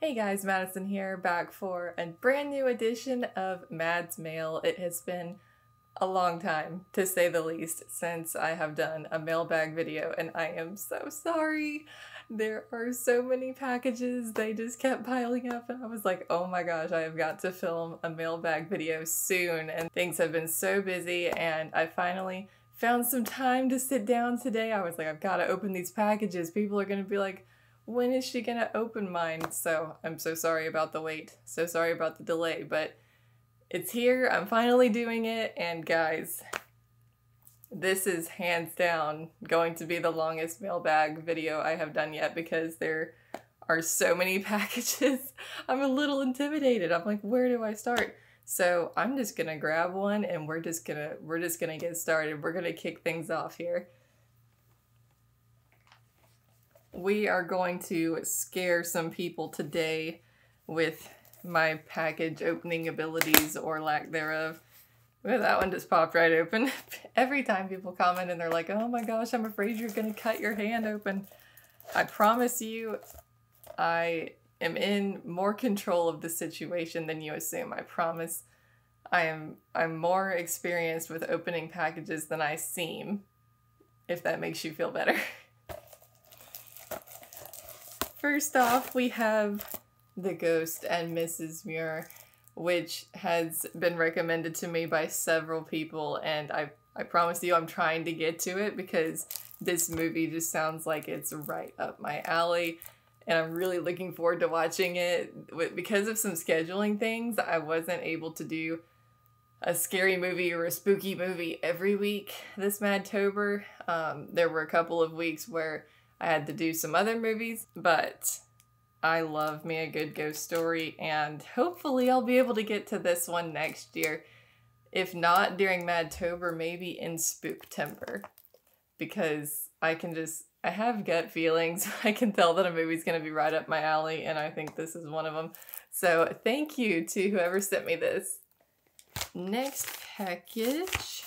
Hey guys, Madison here, back for a brand new edition of Mad's Mail. It has been a long time, to say the least, since I have done a mailbag video, and I am so sorry. There are so many packages, they just kept piling up, and I was like, oh my gosh, I have got to film a mailbag video soon, and things have been so busy, and I finally found some time to sit down today. I was like, I've got to open these packages. People are going to be like, when is she gonna open mine? So I'm so sorry about the wait. So sorry about the delay, but it's here. I'm finally doing it. And guys, this is hands down going to be the longest mailbag video I have done yet because there are so many packages. I'm a little intimidated. I'm like, where do I start? So I'm just gonna grab one and we're just gonna get started. We're gonna kick things off here. We are going to scare some people today with my package opening abilities or lack thereof. Well, that one just popped right open. Every time people comment and they're like, oh my gosh, I'm afraid you're gonna cut your hand open. I promise you, I am in more control of the situation than you assume. I promise. I'm more experienced with opening packages than I seem, if that makes you feel better. First off, we have The Ghost and Mrs. Muir, which has been recommended to me by several people, and I promise you I'm trying to get to it because this movie just sounds like it's right up my alley, and I'm really looking forward to watching it. Because of some scheduling things, I wasn't able to do a scary movie or a spooky movie every week this Madtober. There were a couple of weeks where I had to do some other movies, but I love me a good ghost story, and hopefully I'll be able to get to this one next year. If not during Madtober, maybe in Spooktember, because I have gut feelings. I can tell that a movie's gonna be right up my alley, and I think this is one of them. So thank you to whoever sent me this. Next package.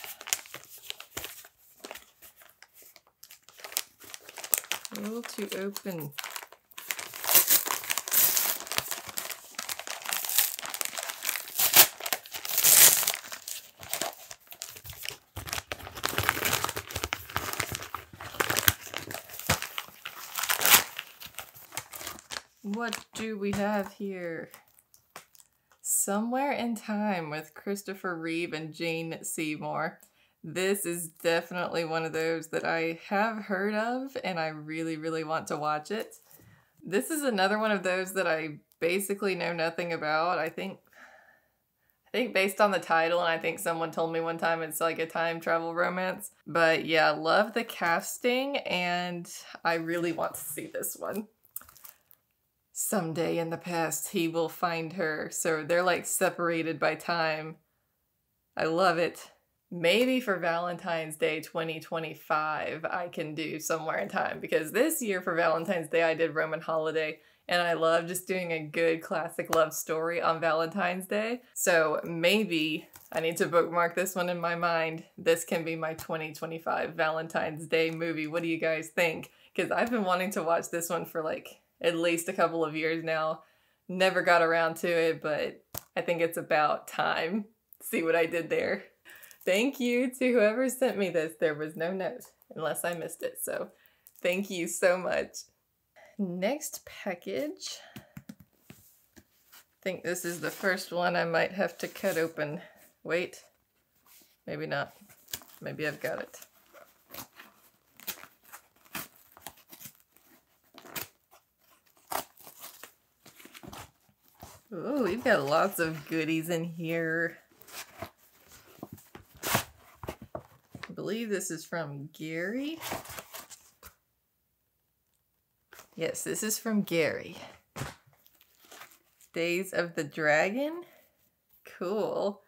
Able to open. What do we have here? Somewhere in Time with Christopher Reeve and Jane Seymour. This is definitely one of those that I have heard of and I really, really want to watch it. This is another one of those that I basically know nothing about. I think based on the title, and I think someone told me one time it's like a time travel romance. But yeah, love the casting and I really want to see this one. Someday in the past, he will find her. So they're like separated by time. I love it. Maybe for Valentine's Day 2025, I can do Somewhere in Time, because this year for Valentine's Day, I did Roman Holiday, and I love just doing a good classic love story on Valentine's Day. So maybe I need to bookmark this one in my mind. This can be my 2025 Valentine's Day movie. What do you guys think? Because I've been wanting to watch this one for like at least a couple of years now. Never got around to it, but I think it's about time. See what I did there? Thank you to whoever sent me this. There was no note, unless I missed it, so thank you so much. Next package. I think this is the first one I might have to cut open. Wait, maybe not. Maybe I've got it. Ooh, we've got lots of goodies in here. I believe this is from Gary. Yes, this is from Gary. Days of the Dragon. Cool.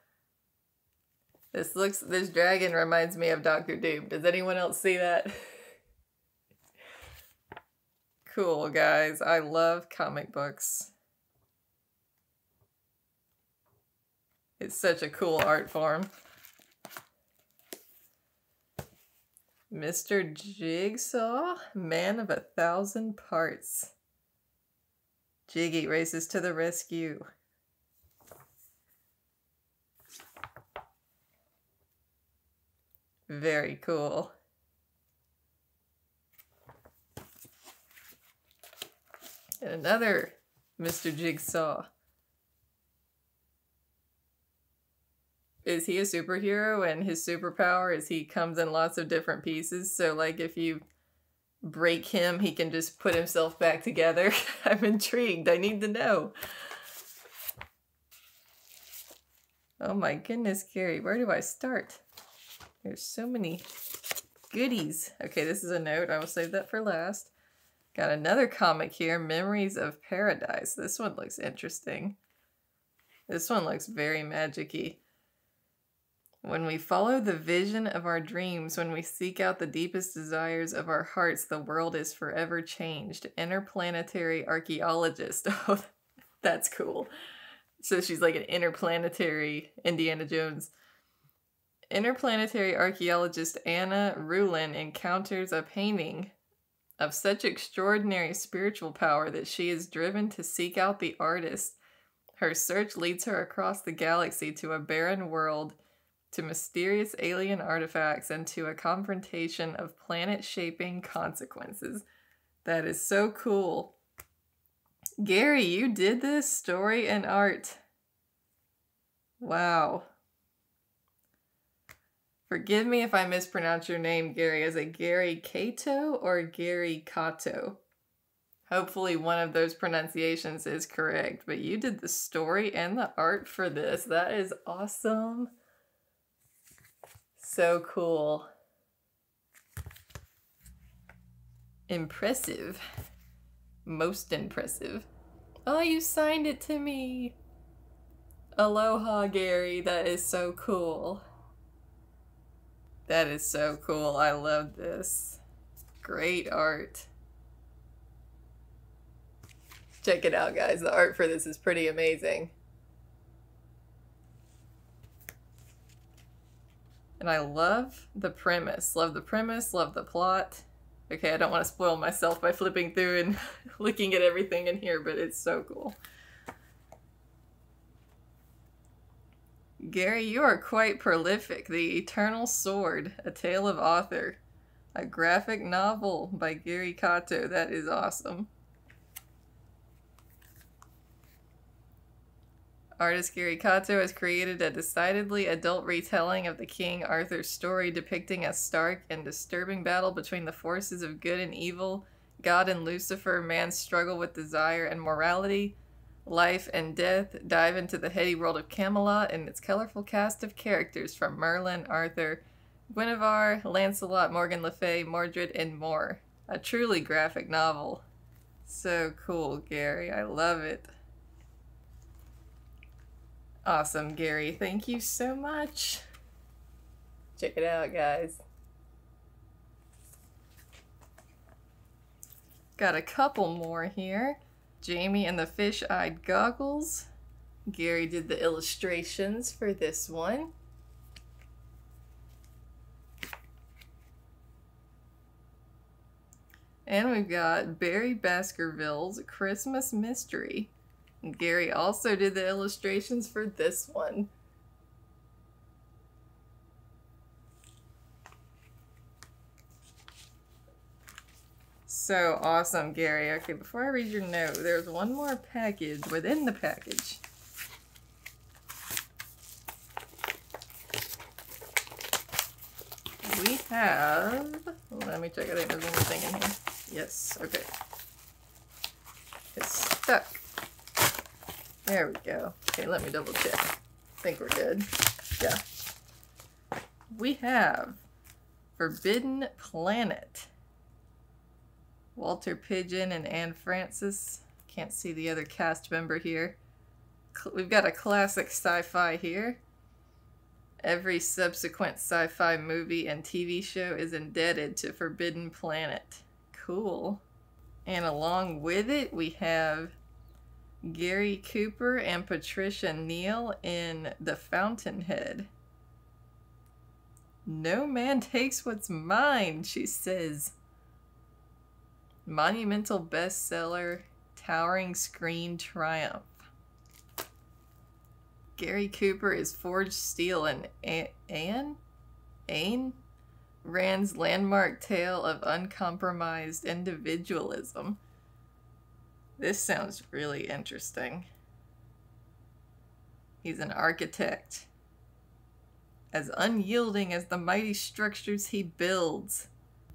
This dragon reminds me of Dr. Doom. Does anyone else see that? Cool, guys. I love comic books. It's such a cool art form. Mr. Jigsaw, Man of 1,000 Parts. Jiggy races to the rescue. Very cool. And another Mr. Jigsaw. Is he a superhero, and his superpower is he comes in lots of different pieces? So like if you break him, he can just put himself back together. I'm intrigued. I need to know. Oh my goodness, Gary, where do I start? There's so many goodies. Okay, this is a note. I will save that for last. Got another comic here, Memories of Paradise. This one looks interesting. This one looks very magic-y. When we follow the vision of our dreams, when we seek out the deepest desires of our hearts, the world is forever changed. Interplanetary archaeologist. Oh, that's cool. So she's like an interplanetary Indiana Jones. Interplanetary archaeologist Anna Rulin encounters a painting of such extraordinary spiritual power that she is driven to seek out the artist. Her search leads her across the galaxy to a barren world, to mysterious alien artifacts, and to a confrontation of planet-shaping consequences. That is so cool. Gary, you did this story and art. Wow. Forgive me if I mispronounce your name, Gary. Is it Gary Kato or Gary Kato? Hopefully one of those pronunciations is correct, but you did the story and the art for this. That is awesome. So cool. Impressive. Most impressive. Oh, you signed it to me. Aloha, Gary. That is so cool. That is so cool. I love this. Great art. Check it out, guys. The art for this is pretty amazing. And I love the premise. Love the premise, love the plot. Okay, I don't want to spoil myself by flipping through and looking at everything in here, but it's so cool. Gary, you are quite prolific. The Eternal Sword, A Tale of Author. A graphic novel by Gary Kato. That is awesome. Artist Gary Kato has created a decidedly adult retelling of the King Arthur story, depicting a stark and disturbing battle between the forces of good and evil, God and Lucifer, man's struggle with desire and morality, life and death. Dive into the heady world of Camelot and its colorful cast of characters from Merlin, Arthur, Guinevere, Lancelot, Morgan Le Fay, Mordred, and more. A truly graphic novel. So cool, Gary. I love it. Awesome, Gary. Thank you so much. Check it out, guys. Got a couple more here. Jamie and the Fish-Eyed Goggles. Gary did the illustrations for this one. And we've got Barry Baskerville's Christmas Mystery. And Gary also did the illustrations for this one. So awesome, Gary. Okay, before I read your note, there's one more package within the package. We have... Let me check. I think there's one more thing in here. Yes, okay. It's stuck. There we go. Okay, let me double check. I think we're good. Yeah. We have Forbidden Planet. Walter Pidgeon and Anne Francis. Can't see the other cast member here. We've got a classic sci-fi here. Every subsequent sci-fi movie and TV show is indebted to Forbidden Planet. Cool. And along with it, we have Gary Cooper and Patricia Neal in The Fountainhead. No man takes what's mine, she says. Monumental bestseller, towering screen triumph. Gary Cooper is forged steel in Ayn Rand's landmark tale of uncompromised individualism. This sounds really interesting. He's an architect, as unyielding as the mighty structures he builds.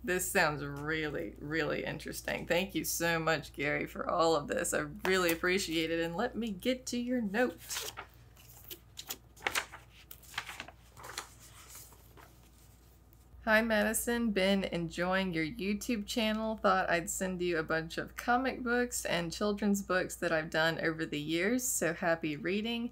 This sounds really, really interesting. Thank you so much, Gary, for all of this. I really appreciate it. And let me get to your note. Hi, Madison. Been enjoying your YouTube channel. Thought I'd send you a bunch of comic books and children's books that I've done over the years. So happy reading.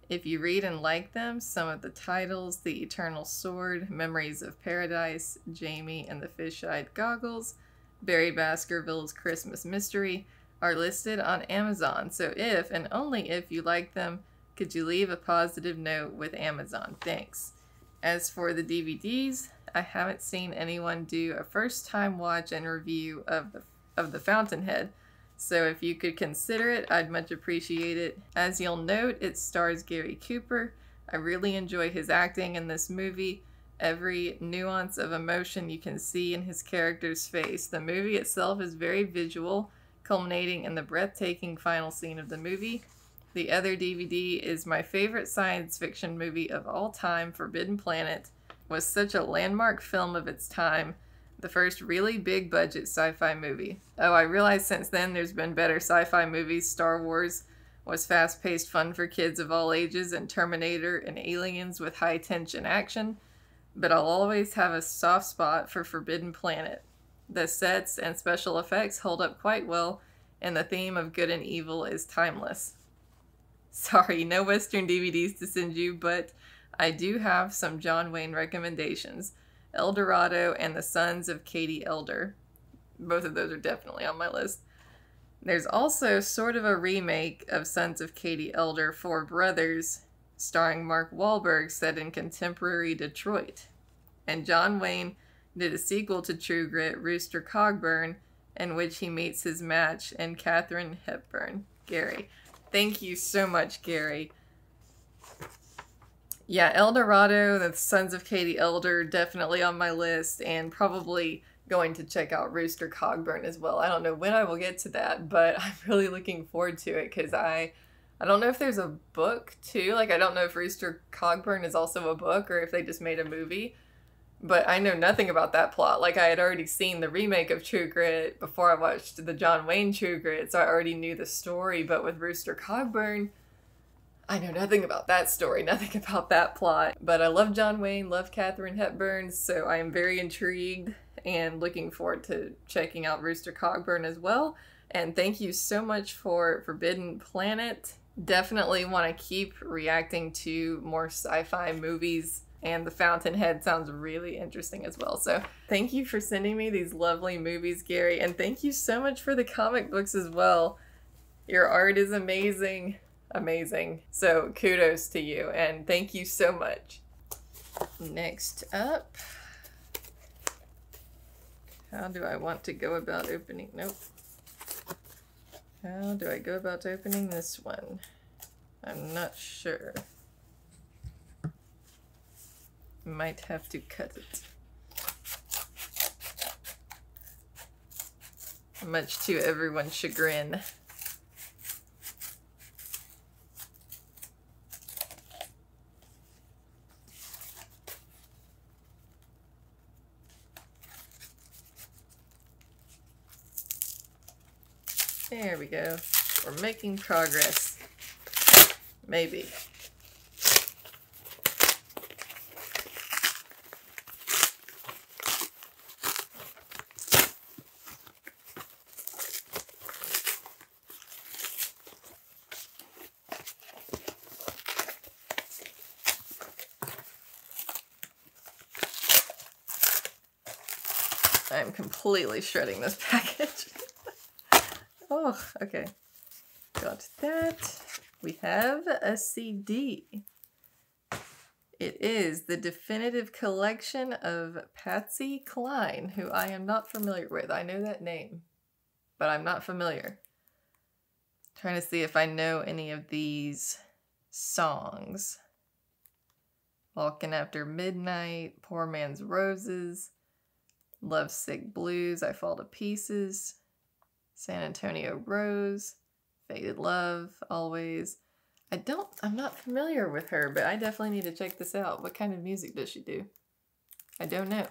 If you read and like them, some of the titles: The Eternal Sword, Memories of Paradise, Jamie and the Fish-Eyed Goggles, Barry Baskerville's Christmas Mystery, are listed on Amazon. So if, and only if, you like them, could you leave a positive note with Amazon? Thanks. As for the DVDs, I haven't seen anyone do a first-time watch and review of the Fountainhead. So if you could consider it, I'd much appreciate it. As you'll note, it stars Gary Cooper. I really enjoy his acting in this movie. Every nuance of emotion you can see in his character's face. The movie itself is very visual, culminating in the breathtaking final scene of the movie. The other DVD is my favorite science fiction movie of all time, Forbidden Planet. Was such a landmark film of its time. The first really big budget sci-fi movie. Oh, I realize since then there's been better sci-fi movies. Star Wars was fast-paced fun for kids of all ages, and Terminator and Aliens with high-tension action. But I'll always have a soft spot for Forbidden Planet. The sets and special effects hold up quite well, and the theme of good and evil is timeless. Sorry, no Western DVDs to send you, but I do have some John Wayne recommendations. El Dorado and the Sons of Katie Elder. Both of those are definitely on my list. There's also sort of a remake of Sons of Katie Elder, Four Brothers, starring Mark Wahlberg, set in contemporary Detroit. And John Wayne did a sequel to True Grit, Rooster Cogburn, in which he meets his match in Katharine Hepburn. Gary. Thank you so much, Gary. Yeah, El Dorado, the Sons of Katie Elder, definitely on my list, and probably going to check out Rooster Cogburn as well. I don't know when I will get to that, but I'm really looking forward to it, because I don't know if there's a book, too. Like, I don't know if Rooster Cogburn is also a book, or if they just made a movie, but I know nothing about that plot. Like, I had already seen the remake of True Grit before I watched the John Wayne True Grit, so I already knew the story, but with Rooster Cogburn, I know nothing about that story, nothing about that plot. But I love John Wayne, love Katharine Hepburn, so I am very intrigued and looking forward to checking out Rooster Cogburn as well. And thank you so much for Forbidden Planet. Definitely want to keep reacting to more sci-fi movies, and The Fountainhead sounds really interesting as well. So thank you for sending me these lovely movies, Gary, and thank you so much for the comic books as well. Your art is amazing. Amazing. So kudos to you, and thank you so much. Next up, how do I want to go about opening? Nope. How do I go about opening this one? I'm not sure. Might have to cut it. Much to everyone's chagrin. There we go. We're making progress. Maybe. I'm completely shredding this package. Oh, okay. Got that. We have a CD. It is the definitive collection of Patsy Cline, who I am not familiar with. I know that name, but I'm not familiar. Trying to see if I know any of these songs. Walking After Midnight, Poor Man's Roses, Lovesick Blues, I Fall to Pieces, San Antonio Rose, Faded Love, Always. I'm not familiar with her, but I definitely need to check this out. What kind of music does she do? I don't know.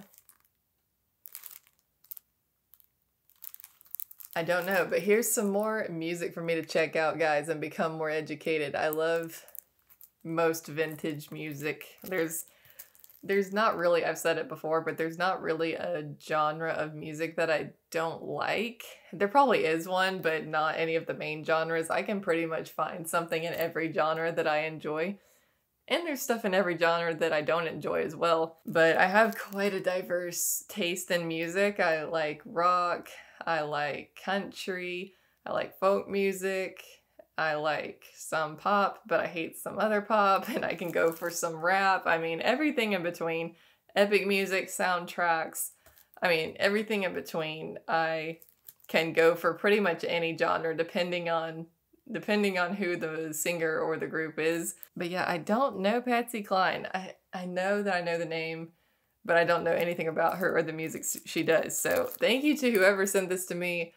But here's some more music for me to check out, guys, and become more educated. I love most vintage music. There's not really, I've said it before, but there's not really a genre of music that I don't like. There probably is one, but not any of the main genres. I can pretty much find something in every genre that I enjoy. And there's stuff in every genre that I don't enjoy as well. But I have quite a diverse taste in music. I like rock, I like country, I like folk music, I like some pop, but I hate some other pop, and I can go for some rap. I mean, everything in between. Epic music, soundtracks, I mean, everything in between. I can go for pretty much any genre depending on who the singer or the group is. But yeah, I don't know Patsy Cline. I know that I know the name, but I don't know anything about her or the music she does. So thank you to whoever sent this to me.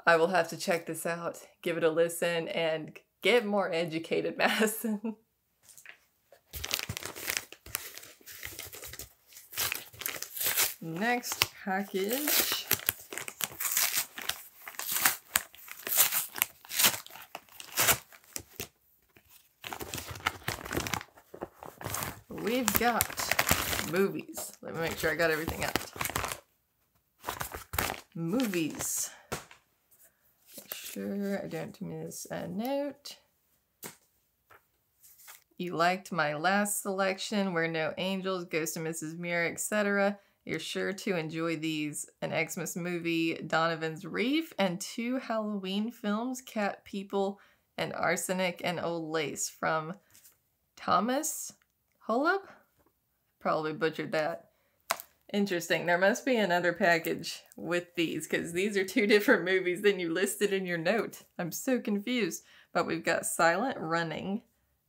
I will have to check this out, give it a listen, and get more educated, Madison. Next package. We've got movies. Let me make sure I got everything out. Movies. Make sure I don't miss a note. You liked my last selection, Where No Angels, Ghost of Mrs. Muir, etc. You're sure to enjoy these. An Xmas movie, Donovan's Reef, and 2 Halloween films, Cat People and Arsenic and Old Lace, from Thomas Holub? Probably butchered that. Interesting. There must be another package with these, because these are 2 different movies than you listed in your note. I'm so confused. But we've got Silent Running.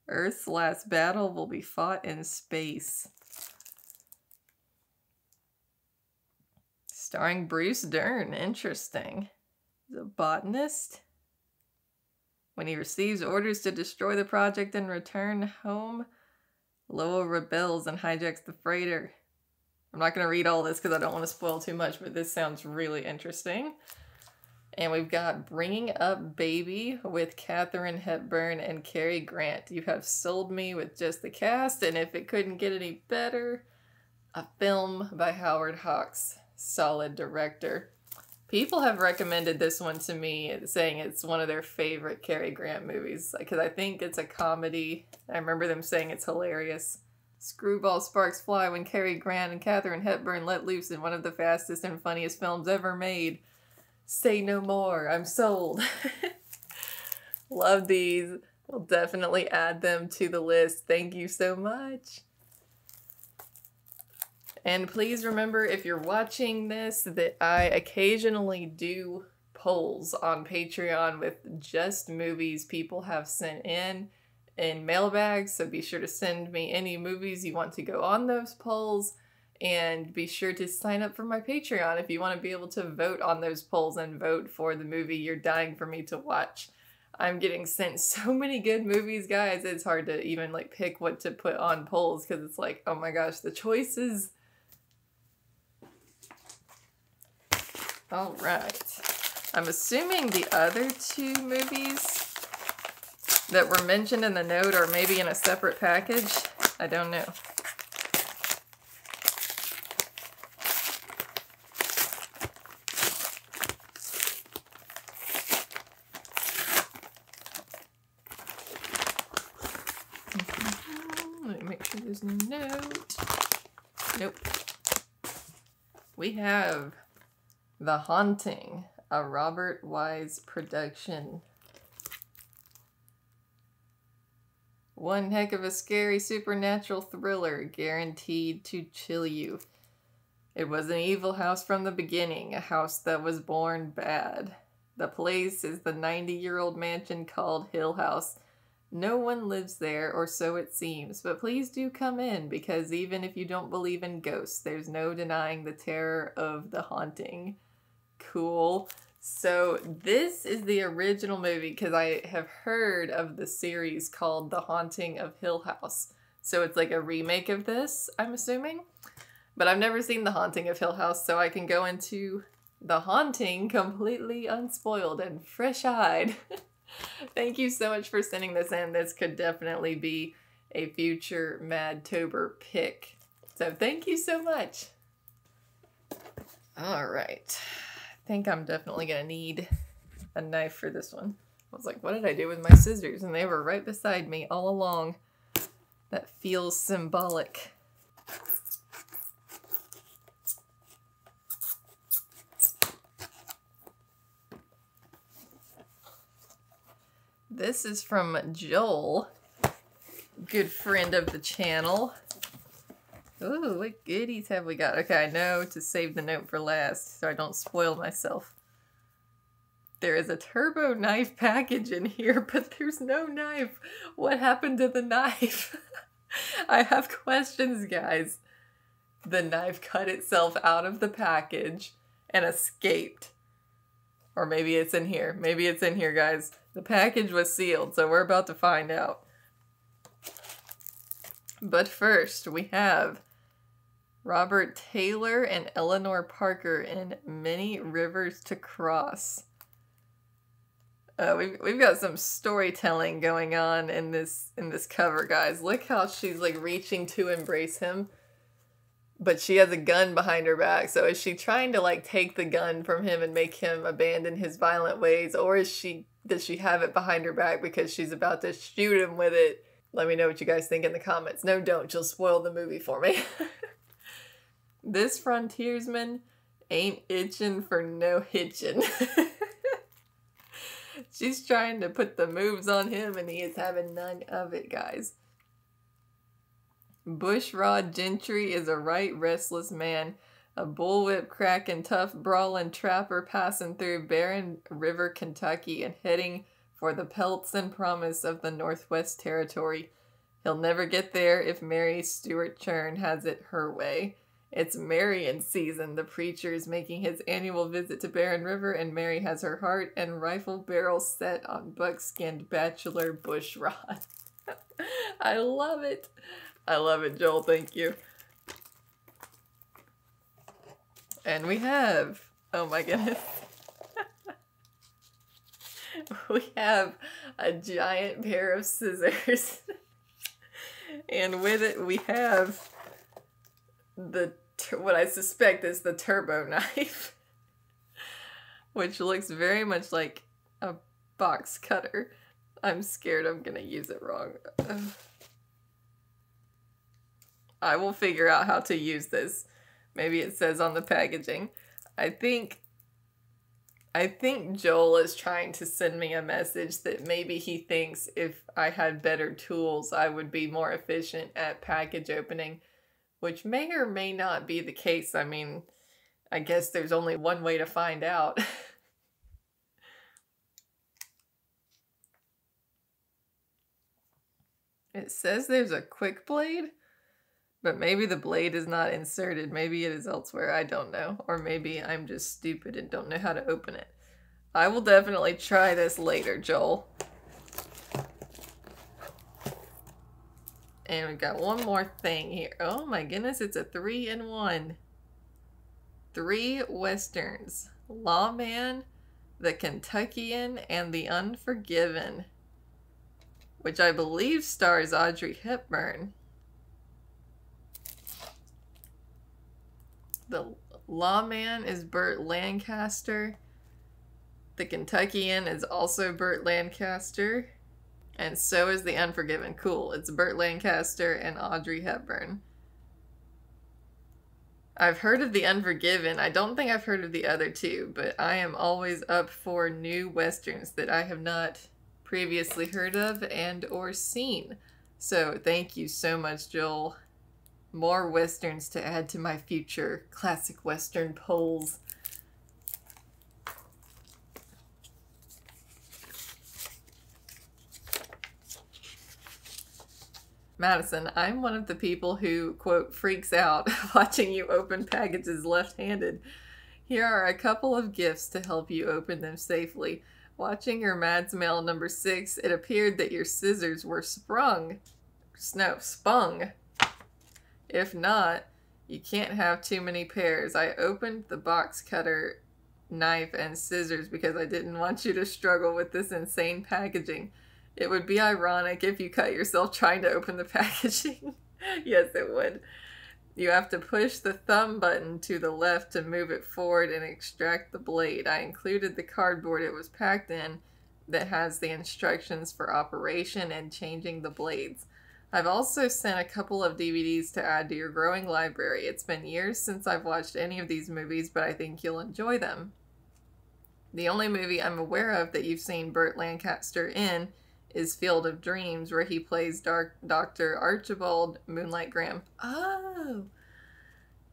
Earth's last battle will be fought in space. Starring Bruce Dern. Interesting. The botanist. When he receives orders to destroy the project and return home, Lowell rebels and hijacks the freighter. I'm not going to read all this because I don't want to spoil too much, but this sounds really interesting. And we've got Bringing Up Baby with Katharine Hepburn and Cary Grant. You have sold me with just the cast, and if it couldn't get any better, a film by Howard Hawks. Solid director. People have recommended this one to me, saying it's one of their favorite Cary Grant movies, because I think it's a comedy. I remember them saying it's hilarious. Screwball sparks fly when Cary Grant and Katharine Hepburn let loose in one of the fastest and funniest films ever made. Say no more. I'm sold. Love these. We'll definitely add them to the list. Thank you so much. And please remember, if you're watching this, that I occasionally do polls on Patreon with just movies people have sent in mailbags. So be sure to send me any movies you want to go on those polls. And be sure to sign up for my Patreon if you want to be able to vote on those polls and vote for the movie you're dying for me to watch. I'm getting sent so many good movies, guys. It's hard to even like pick what to put on polls because it's like, oh my gosh, the choices. All right. I'm assuming the other 2 movies that were mentioned in the note are maybe in a separate package. I don't know. Let me make sure there's no note. Nope. We have The Haunting, a Robert Wise production. One heck of a scary supernatural thriller, guaranteed to chill you. It was an evil house from the beginning, a house that was born bad. The place is the 90-year-old mansion called Hill House. No one lives there, or so it seems, but please do come in, because even if you don't believe in ghosts, there's no denying the terror of the haunting. Cool. So this is the original movie, because I have heard of the series called The Haunting of Hill House. So it's like a remake of this, I'm assuming. But I've never seen The Haunting of Hill House, so I can go into The Haunting completely unspoiled and fresh-eyed. Thank you so much for sending this in. This could definitely be a future Madtober pick. So thank you so much. Alright. I think I'm definitely going to need a knife for this one. I was like, what did I do with my scissors? And they were right beside me all along. That feels symbolic. This is from Joel, good friend of the channel. Ooh, what goodies have we got? Okay, I know to save the note for last so I don't spoil myself. There is a turbo knife package in here, but there's no knife. What happened to the knife? I have questions, guys. The knife cut itself out of the package and escaped. Or maybe it's in here. Maybe it's in here, guys. The package was sealed, so we're about to find out. But first, we have Robert Taylor and Eleanor Parker in Many Rivers to Cross. We've got some storytelling going on in this cover, guys. Look how she's like reaching to embrace him, but she has a gun behind her back. So is she trying to like take the gun from him and make him abandon his violent ways, or does she have it behind her back because she's about to shoot him with it? Let me know what you guys think in the comments. No, don't. You'll spoil the movie for me. This frontiersman ain't itching for no hitching. She's trying to put the moves on him and he is having none of it, guys. Bushrod Gentry is a right restless man. A bullwhip cracking, tough brawling trapper passing through Barren River, Kentucky and heading for the pelts and promise of the Northwest Territory. He'll never get there if Mary Stuart Churn has it her way. It's Marion season. The preacher is making his annual visit to Barren River, and Mary has her heart and rifle barrel set on buck-skinned bachelor Bushrod. I love it. I love it, Joel. Thank you. And we have, oh my goodness. We have a giant pair of scissors. And with it, we have what I suspect is the turbo knife, which looks very much like a box cutter. I'm scared I'm gonna use it wrong. I will figure out how to use this. Maybe it says on the packaging. I think Joel is trying to send me a message that maybe he thinks if I had better tools, I would be more efficient at package opening, which may or may not be the case. I mean, I guess there's only one way to find out. It says there's a quick blade, but maybe the blade is not inserted. Maybe it is elsewhere. I don't know. Or maybe I'm just stupid and don't know how to open it. I will definitely try this later, Joel. And we've got one more thing here. Oh my goodness, it's a 3-in-1. 3 westerns. Lawman, The Kentuckian, and The Unforgiven. Which I believe stars Audrey Hepburn. The Lawman is Burt Lancaster. The Kentuckian is also Burt Lancaster. And so is The Unforgiven. Cool. It's Burt Lancaster and Audrey Hepburn. I've heard of The Unforgiven. I don't think I've heard of the other two, but I am always up for new westerns that I have not previously heard of and or seen. So thank you so much, Joel. More westerns to add to my future classic western polls. Madison, I'm one of the people who, quote, freaks out watching you open packages left-handed. Here are a couple of gifts to help you open them safely. Watching your Mads Mail number 6, it appeared that your scissors were spung. If not, you can't have too many pairs. I opened the box cutter, knife, and scissors because I didn't want you to struggle with this insane packaging. It would be ironic if you cut yourself trying to open the packaging. Yes, it would. You have to push the thumb button to the left to move it forward and extract the blade. I included the cardboard it was packed in that has the instructions for operation and changing the blades. I've also sent a couple of DVDs to add to your growing library. It's been years since I've watched any of these movies, but I think you'll enjoy them. The only movie I'm aware of that you've seen Burt Lancaster in is Field of Dreams, where he plays Dr. Archibald Moonlight Graham. Oh!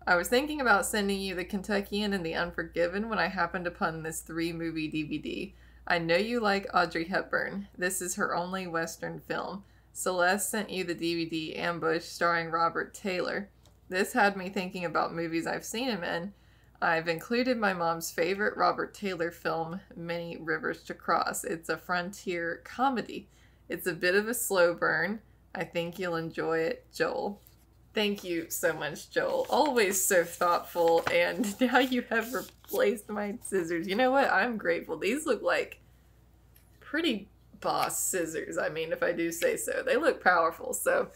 I was thinking about sending you The Kentuckian and The Unforgiven when I happened upon this 3-movie DVD. I know you like Audrey Hepburn. This is her only Western film. Celeste sent you the DVD Ambush starring Robert Taylor. This had me thinking about movies I've seen him in. I've included my mom's favorite Robert Taylor film, Many Rivers to Cross. It's a frontier comedy. It's a bit of a slow burn. I think you'll enjoy it, Joel. Thank you so much, Joel. Always so thoughtful, and now you have replaced my scissors. You know what? I'm grateful. These look like pretty boss scissors, I mean, if I do say so. They look powerful. So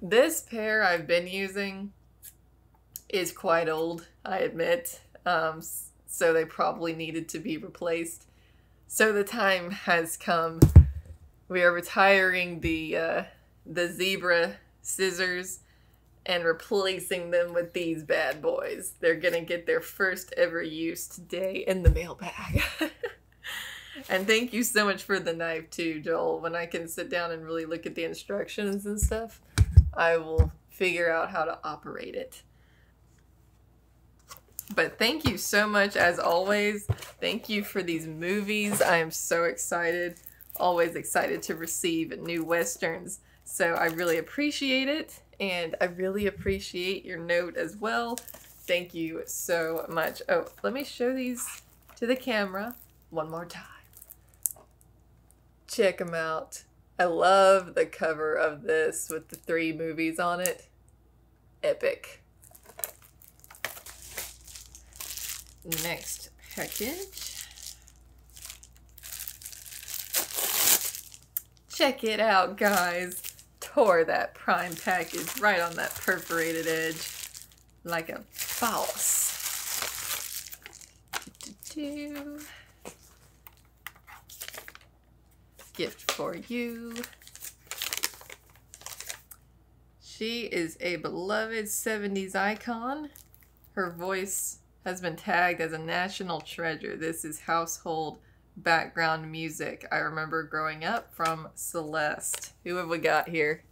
this pair I've been using is quite old, I admit, so they probably needed to be replaced. So the time has come. We are retiring the zebra scissors and replacing them with these bad boys. They're gonna get their first ever use today in the mailbag. And thank you so much for the knife too, Joel. When I can sit down and really look at the instructions and stuff, I will figure out how to operate it. But thank you so much, as always. Thank you for these movies. I am so excited. Always excited to receive new Westerns. So I really appreciate it. And I really appreciate your note as well. Thank you so much. Oh, let me show these to the camera one more time. Check them out. I love the cover of this with the 3 movies on it. Epic. Next package. Check it out, guys. Tore that prime package right on that perforated edge like a boss. Gift for you. She is a beloved 70s icon. Her voice has been tagged as a national treasure. This is household background music I remember growing up from Celeste. Who have we got here?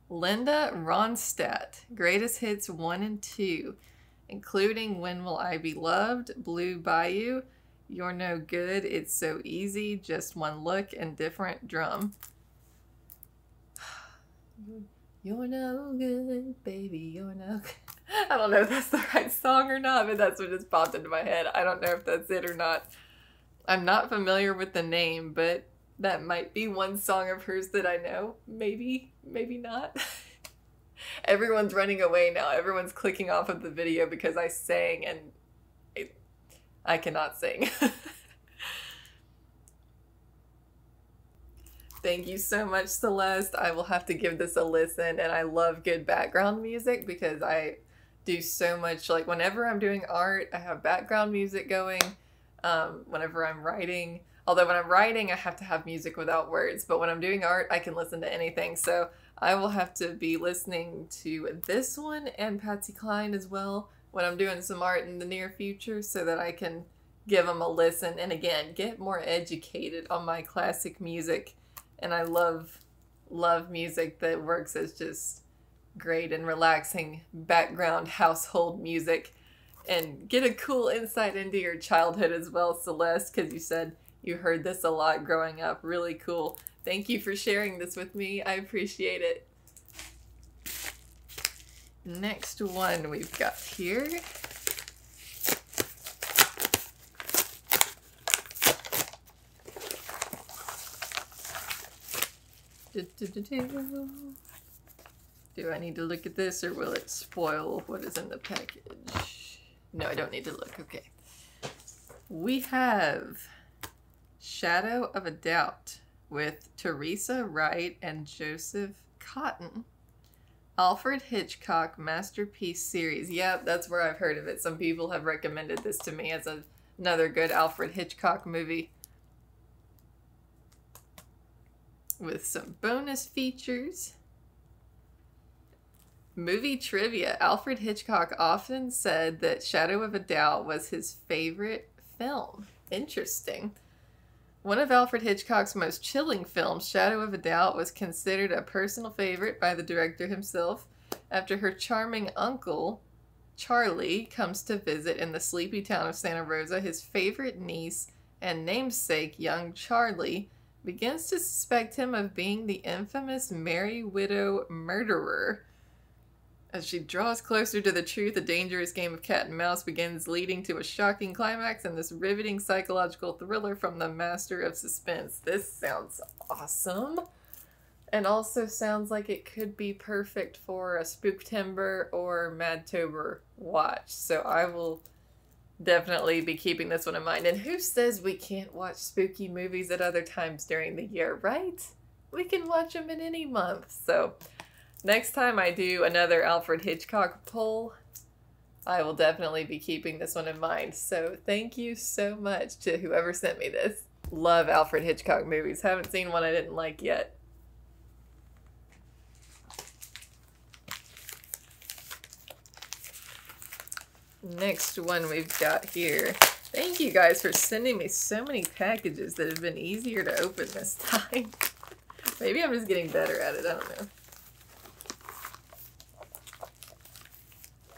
Linda Ronstadt. Greatest Hits 1 and 2, including When Will I Be Loved, Blue Bayou, You're No Good, It's So Easy, Just One Look, and Different Drum. You're no good, baby, you're no good. I don't know if that's the right song or not, but that's what just popped into my head. I don't know if that's it or not. I'm not familiar with the name, but that might be one song of hers that I know. Maybe, maybe not. Everyone's running away now. Everyone's clicking off of the video because I sang, and I cannot sing. Thank you so much, Celeste. I will have to give this a listen, and I love good background music because I do so much, like whenever I'm doing art, I have background music going. Whenever I'm writing, although when I'm writing, I have to have music without words, but when I'm doing art, I can listen to anything. So I will have to be listening to this one and Patsy Cline as well when I'm doing some art in the near future so that I can give them a listen and again, get more educated on my classic music. And I love music that works as just great and relaxing background household music, and get a cool insight into your childhood as well, Celeste, because you said you heard this a lot growing up. Really cool. Thank you for sharing this with me. I appreciate it. Next one we've got here. Do I need to look at this, or will it spoil what is in the package? No, I don't need to look. Okay. We have Shadow of a Doubt with Teresa Wright and Joseph Cotton. Alfred Hitchcock Masterpiece Series. Yep, that's where I've heard of it. Some people have recommended this to me as another good Alfred Hitchcock movie. With some bonus features. Movie trivia. Alfred Hitchcock often said that Shadow of a Doubt was his favorite film. Interesting. One of Alfred Hitchcock's most chilling films, Shadow of a Doubt, was considered a personal favorite by the director himself after her charming uncle, Charlie, comes to visit in the sleepy town of Santa Rosa. His favorite niece and namesake, young Charlie, begins to suspect him of being the infamous Merry Widow murderer. As she draws closer to the truth, a dangerous game of cat and mouse begins, leading to a shocking climax in this riveting psychological thriller from the master of suspense. This sounds awesome. And also sounds like it could be perfect for a Spooktember or Madtober watch. So I will definitely be keeping this one in mind. And who says we can't watch spooky movies at other times during the year, right? We can watch them in any month. So next time I do another Alfred Hitchcock poll, I will definitely be keeping this one in mind. So thank you so much to whoever sent me this. Love Alfred Hitchcock movies. Haven't seen one I didn't like yet. Next one we've got here. Thank you guys for sending me so many packages that have been easier to open this time. Maybe I'm just getting better at it. I don't know.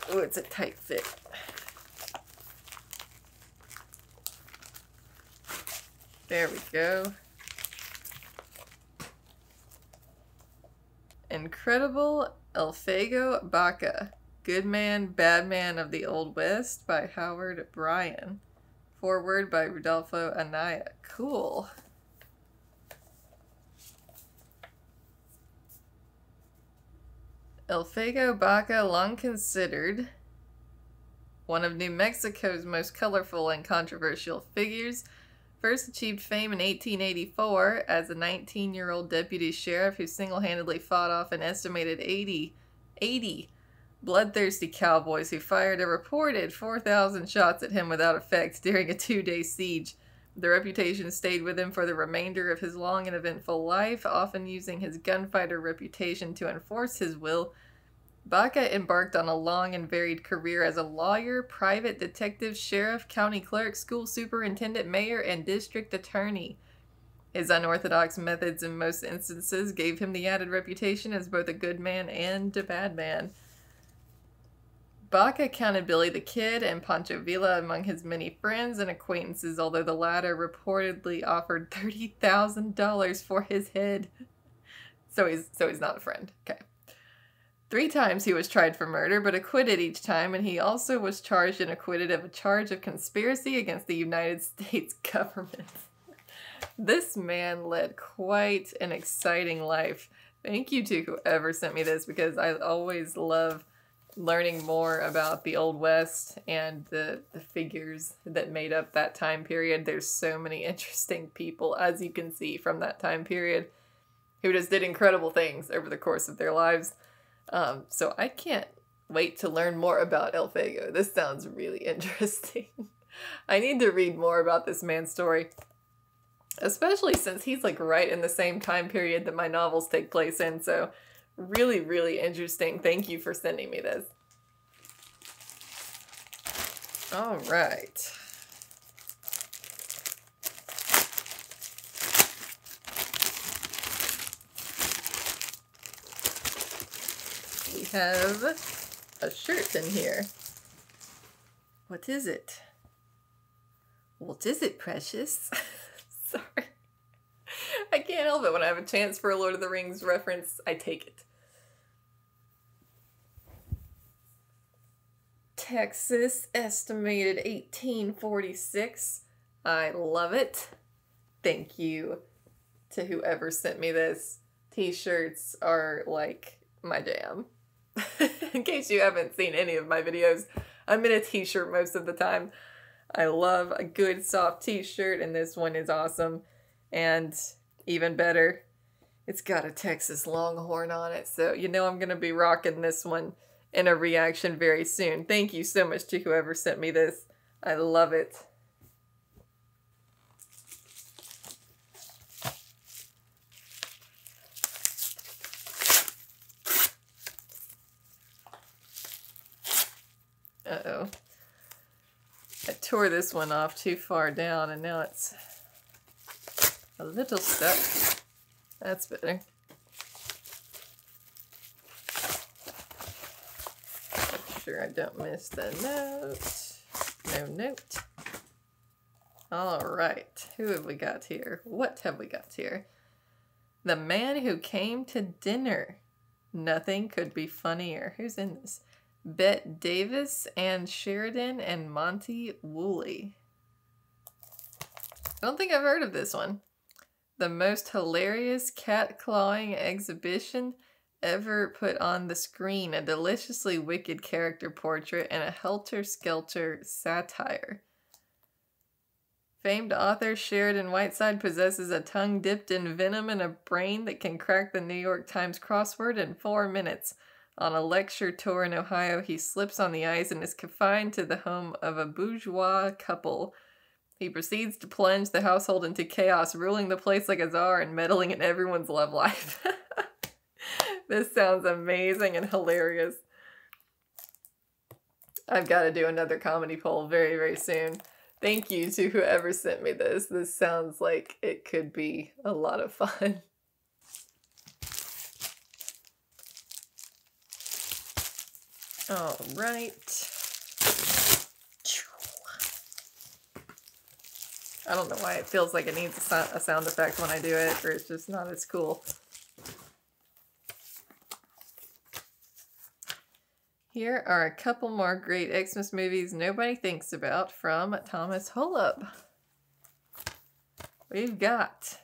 Oh, it's a tight fit. There we go. Incredible Elfego Baca. Good Man, Bad Man of the Old West by Howard Bryan. Foreword by Rodolfo Anaya. Cool. Elfego Baca, long considered one of New Mexico's most colorful and controversial figures, first achieved fame in 1884 as a 19-year-old deputy sheriff who single-handedly fought off an estimated 80 bloodthirsty cowboys who fired a reported 4,000 shots at him without effect during a 2-day siege. The reputation stayed with him for the remainder of his long and eventful life, often using his gunfighter reputation to enforce his will. Baca embarked on a long and varied career as a lawyer, private detective, sheriff, county clerk, school superintendent, mayor, and district attorney. His unorthodox methods in most instances gave him the added reputation as both a good man and a bad man. Baca counted Billy the Kid and Pancho Villa among his many friends and acquaintances, although the latter reportedly offered $30,000 for his head. So he's not a friend. Okay. 3 times he was tried for murder, but acquitted each time, and he also was charged and acquitted of a charge of conspiracy against the United States government. This man led quite an exciting life. Thank you to whoever sent me this, because I always love learning more about the Old West and the figures that made up that time period. There's so many interesting people, as you can see, from that time period who just did incredible things over the course of their lives. So I can't wait to learn more about Elfego. This sounds really interesting. I need to read more about this man's story, especially since he's like right in the same time period that my novels take place in. So really, really interesting. Thank you for sending me this. All right. We have a shirt in here. What is it? What is it, precious? well, but when I have a chance for a Lord of the Rings reference, I take it. Texas, estimated 1846. I love it. Thank you to whoever sent me this. T-shirts are like my jam. In case you haven't seen any of my videos, I'm in a t-shirt most of the time. I love a good soft t-shirt, and this one is awesome. And even better, it's got a Texas Longhorn on it, so you know I'm going to be rocking this one in a reaction very soon. Thank you so much to whoever sent me this. I love it. Uh-oh. I tore this one off too far down and now it's a little stuck. That's better. Make sure I don't miss the note. No note. Alright, who have we got here? What have we got here? The Man Who Came to Dinner. Nothing could be funnier. Who's in this? Bette Davis, Ann Sheridan, and Montee Woolley. I don't think I've heard of this one. The most hilarious cat clawing exhibition ever put on the screen. A deliciously wicked character portrait and a helter-skelter satire. Famed author Sheridan Whiteside possesses a tongue dipped in venom and a brain that can crack the New York Times crossword in 4 minutes. On a lecture tour in Ohio, he slips on the ice and is confined to the home of a bourgeois couple. He proceeds to plunge the household into chaos, ruling the place like a czar and meddling in everyone's love life. This sounds amazing and hilarious. I've got to do another comedy poll very, very soon. Thank you to whoever sent me this. This sounds like it could be a lot of fun. All right. I don't know why it feels like it needs a sound effect when I do it, or it's just not as cool. Here are a couple more great Xmas movies nobody thinks about from Thomas Holub. We've got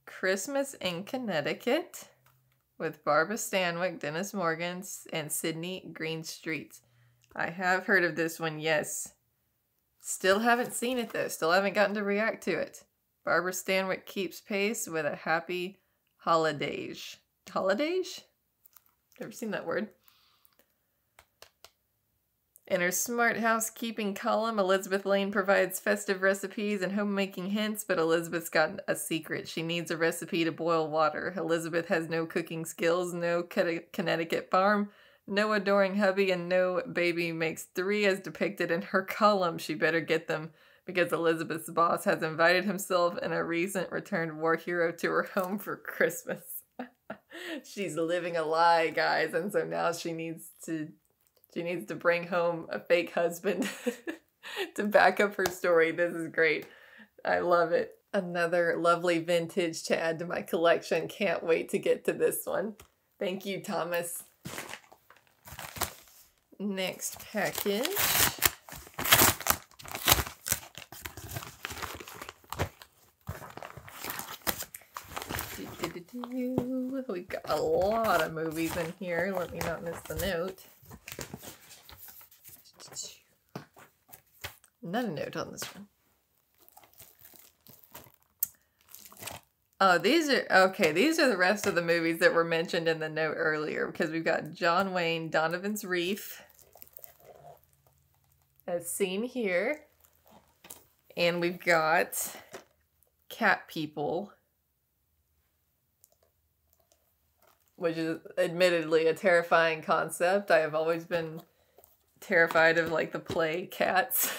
Christmas in Connecticut with Barbara Stanwyck, Dennis Morgan, and Sydney Greenstreet. I have heard of this one, yes. Still haven't seen it though. Still haven't gotten to react to it. Barbara Stanwyck keeps pace with a happy holidays. Holidays? Never seen that word. In her smart housekeeping column, Elizabeth Lane provides festive recipes and homemaking hints, but Elizabeth's got a secret. She needs a recipe to boil water. Elizabeth has no cooking skills, no Connecticut farm, no adoring hubby, and no baby makes 3 as depicted in her column. She better get them, because Elizabeth's boss has invited himself and a recent returned war hero to her home for Christmas. She's living a lie, guys, and so now she needs to bring home a fake husband to back up her story. This is great. I love it. Another lovely vintage to add to my collection. Can't wait to get to this one. Thank you, Thomas. Next package. We've got a lot of movies in here. Let me not miss the note. Not a note on this one. Oh, these are the rest of the movies that were mentioned in the note earlier, because we've got John Wayne, Donovan's Reef, as seen here. And we've got Cat People, which is admittedly a terrifying concept. I have always been terrified of like the play Cats.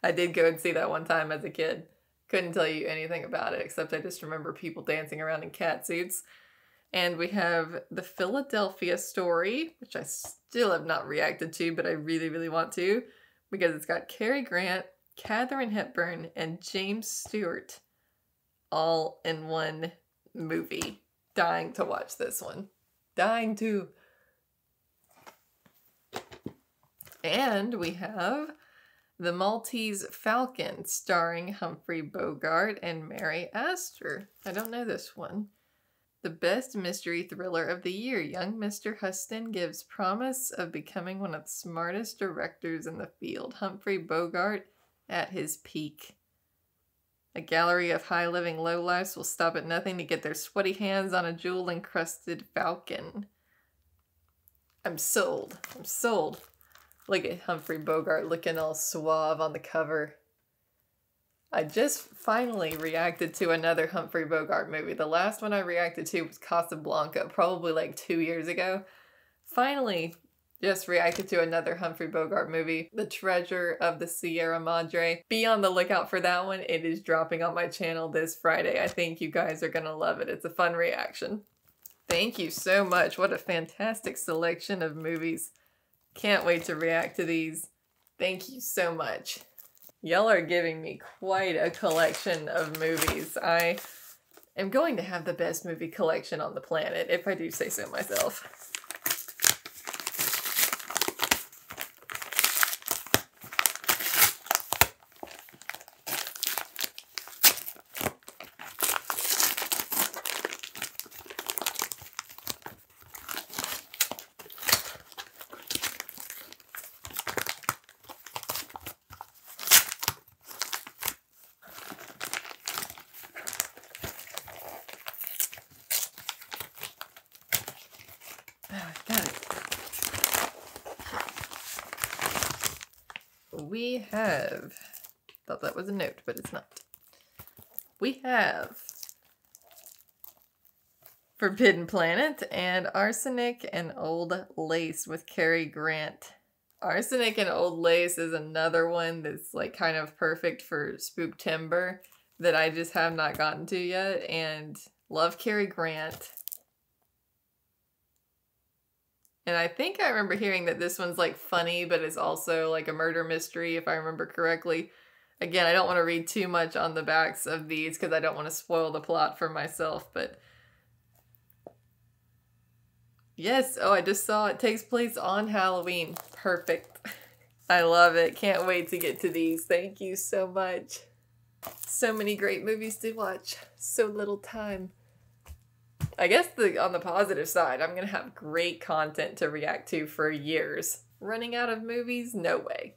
I did go and see that one time as a kid. Couldn't tell you anything about it, except I just remember people dancing around in cat suits. And we have The Philadelphia Story, which I still have not reacted to, but I really, really want to, because it's got Cary Grant, Katharine Hepburn, and James Stewart, all in one movie. Dying to watch this one. Dying to. And we have The Maltese Falcon, starring Humphrey Bogart and Mary Astor. I don't know this one. The best mystery thriller of the year. Young Mr. Huston gives promise of becoming one of the smartest directors in the field. Humphrey Bogart at his peak. A gallery of high-living lowlifes will stop at nothing to get their sweaty hands on a jewel-encrusted falcon. I'm sold. I'm sold. Look at Humphrey Bogart looking all suave on the cover. I just finally reacted to another Humphrey Bogart movie. The last one I reacted to was Casablanca, probably like 2 years ago. Finally, just reacted to another Humphrey Bogart movie, The Treasure of the Sierra Madre. Be on the lookout for that one. It is dropping on my channel this Friday. I think you guys are gonna love it. It's a fun reaction. Thank you so much. What a fantastic selection of movies. Can't wait to react to these. Thank you so much. Y'all are giving me quite a collection of movies. I am going to have the best movie collection on the planet, if I do say so myself. We have, thought that was a note, but it's not. We have Forbidden Planet and Arsenic and Old Lace with Cary Grant. Arsenic and Old Lace is another one that's like kind of perfect for Spooktember that I just have not gotten to yet, and love Cary Grant. And I think I remember hearing that this one's like funny, but it's also like a murder mystery, if I remember correctly. Again, I don't want to read too much on the backs of these because I don't want to spoil the plot for myself, but yes, oh, I just saw it takes place on Halloween. Perfect. I love it. Can't wait to get to these. Thank you so much. So many great movies to watch. So little time. I guess on the positive side, I'm going to have great content to react to for years. Running out of movies? No way.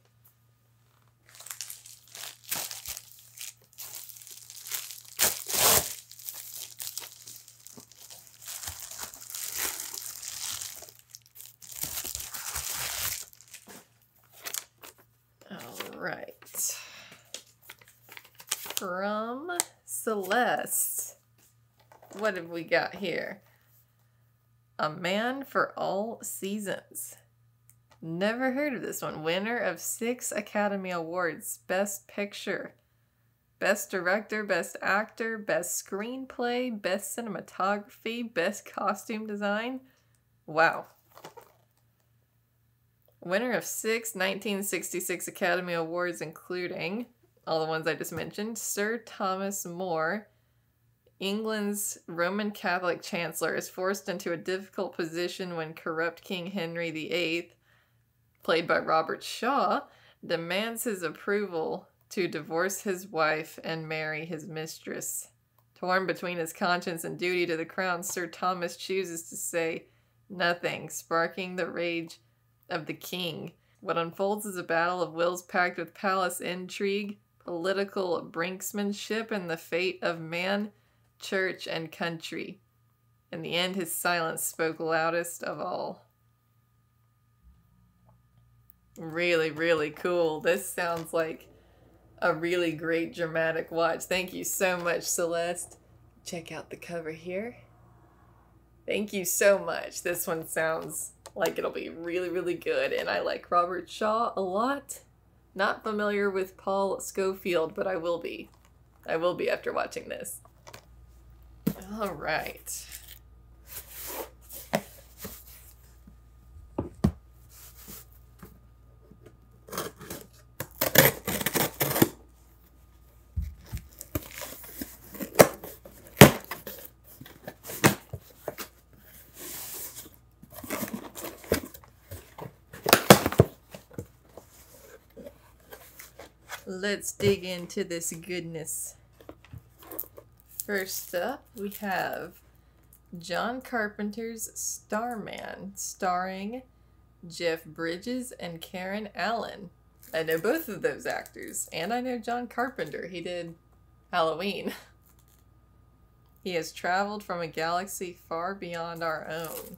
All right. From Celeste. What have we got here? A Man for All Seasons. Never heard of this one. Winner of 6 Academy Awards. Best Picture, Best Director, Best Actor, Best Screenplay, Best Cinematography, Best Costume Design. Wow. Winner of 6 1966 Academy Awards, including all the ones I just mentioned. Sir Thomas More, England's Roman Catholic Chancellor, is forced into a difficult position when corrupt King Henry VIII, played by Robert Shaw, demands his approval to divorce his wife and marry his mistress. Torn between his conscience and duty to the crown, Sir Thomas chooses to say nothing, sparking the rage of the king. What unfolds is a battle of wills packed with palace intrigue, political brinksmanship, and the fate of man, church, and country. In the end, his silence spoke loudest of all. Really, really cool. This sounds like a really great dramatic watch. Thank you so much, Celeste. Check out the cover here. Thank you so much. This one sounds like it'll be really, really good, and I like Robert Shaw a lot. Not familiar with Paul Scofield, but I will be. I will be after watching this. All right. let's dig into this goodness. First up, we have John Carpenter's Starman, starring Jeff Bridges and Karen Allen. I know both of those actors, and I know John Carpenter. He did Halloween. He has traveled from a galaxy far beyond our own.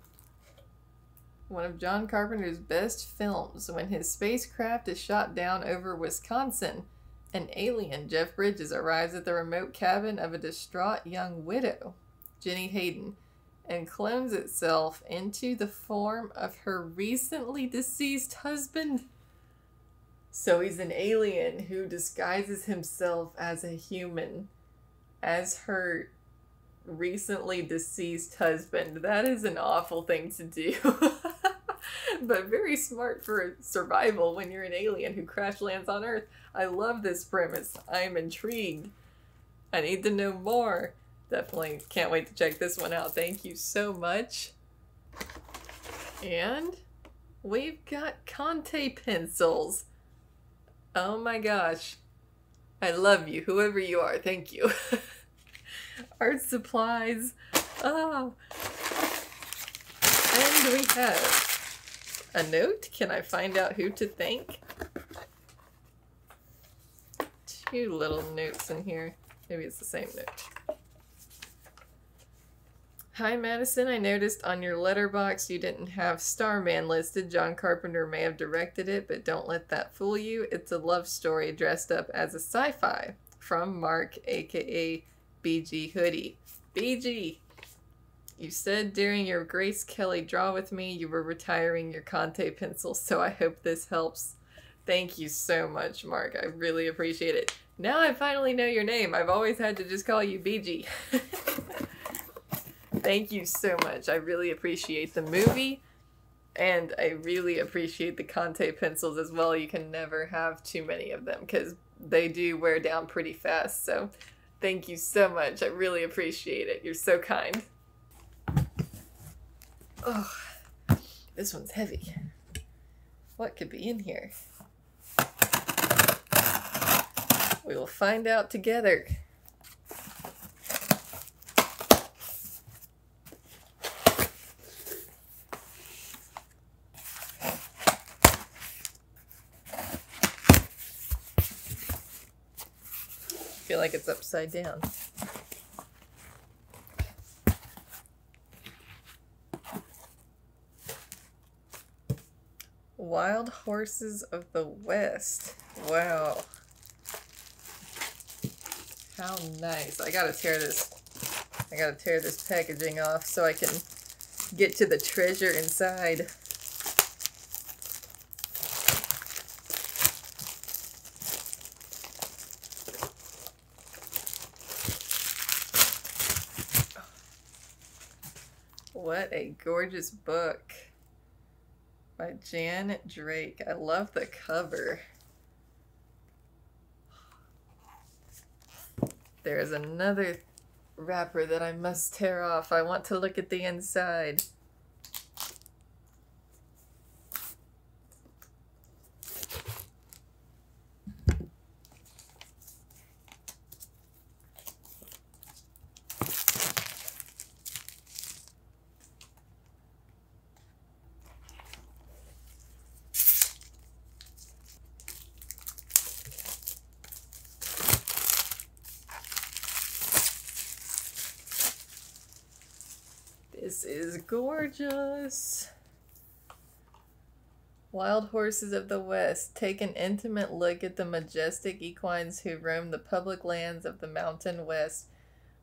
One of John Carpenter's best films, when his spacecraft is shot down over Wisconsin, an alien, Jeff Bridges, arrives at the remote cabin of a distraught young widow, Jenny Hayden, and clones itself into the form of her recently deceased husband. So he's an alien who disguises himself as a human, as her recently deceased husband. That is an awful thing to do. But very smart for survival when you're an alien who crash lands on Earth. I love this premise. I'm intrigued. I need to know more. Definitely can't wait to check this one out. Thank you so much. And we've got Montee pencils. Oh my gosh. I love you, whoever you are. Thank you. Art supplies. Oh. And we have a note. Can I find out who to thank? Two little notes in here. Maybe it's the same note. Hi Madison, I noticed on your letterbox you didn't have Starman listed. John Carpenter may have directed it, but don't let that fool you. It's a love story dressed up as a sci-fi. From Mark, aka BG Hoodie. BG! You said during your Grace Kelly draw with me you were retiring your Montee pencils, so I hope this helps. Thank you so much, Mark. I really appreciate it. Now I finally know your name. I've always had to just call you BG. Thank you so much. I really appreciate the movie, and I really appreciate the Montee pencils as well. You can never have too many of them because they do wear down pretty fast, so thank you so much. I really appreciate it. You're so kind. Oh, this one's heavy. What could be in here? We will find out together. I feel like it's upside down. Wild Horses of the West. Wow. How nice. I gotta tear this packaging off so I can get to the treasure inside. What a gorgeous book by Jan Drake. I love the cover. There's another wrapper that I must tear off. I want to look at the inside. This is gorgeous. Wild Horses of the West. Take an intimate look at the majestic equines who roam the public lands of the Mountain West.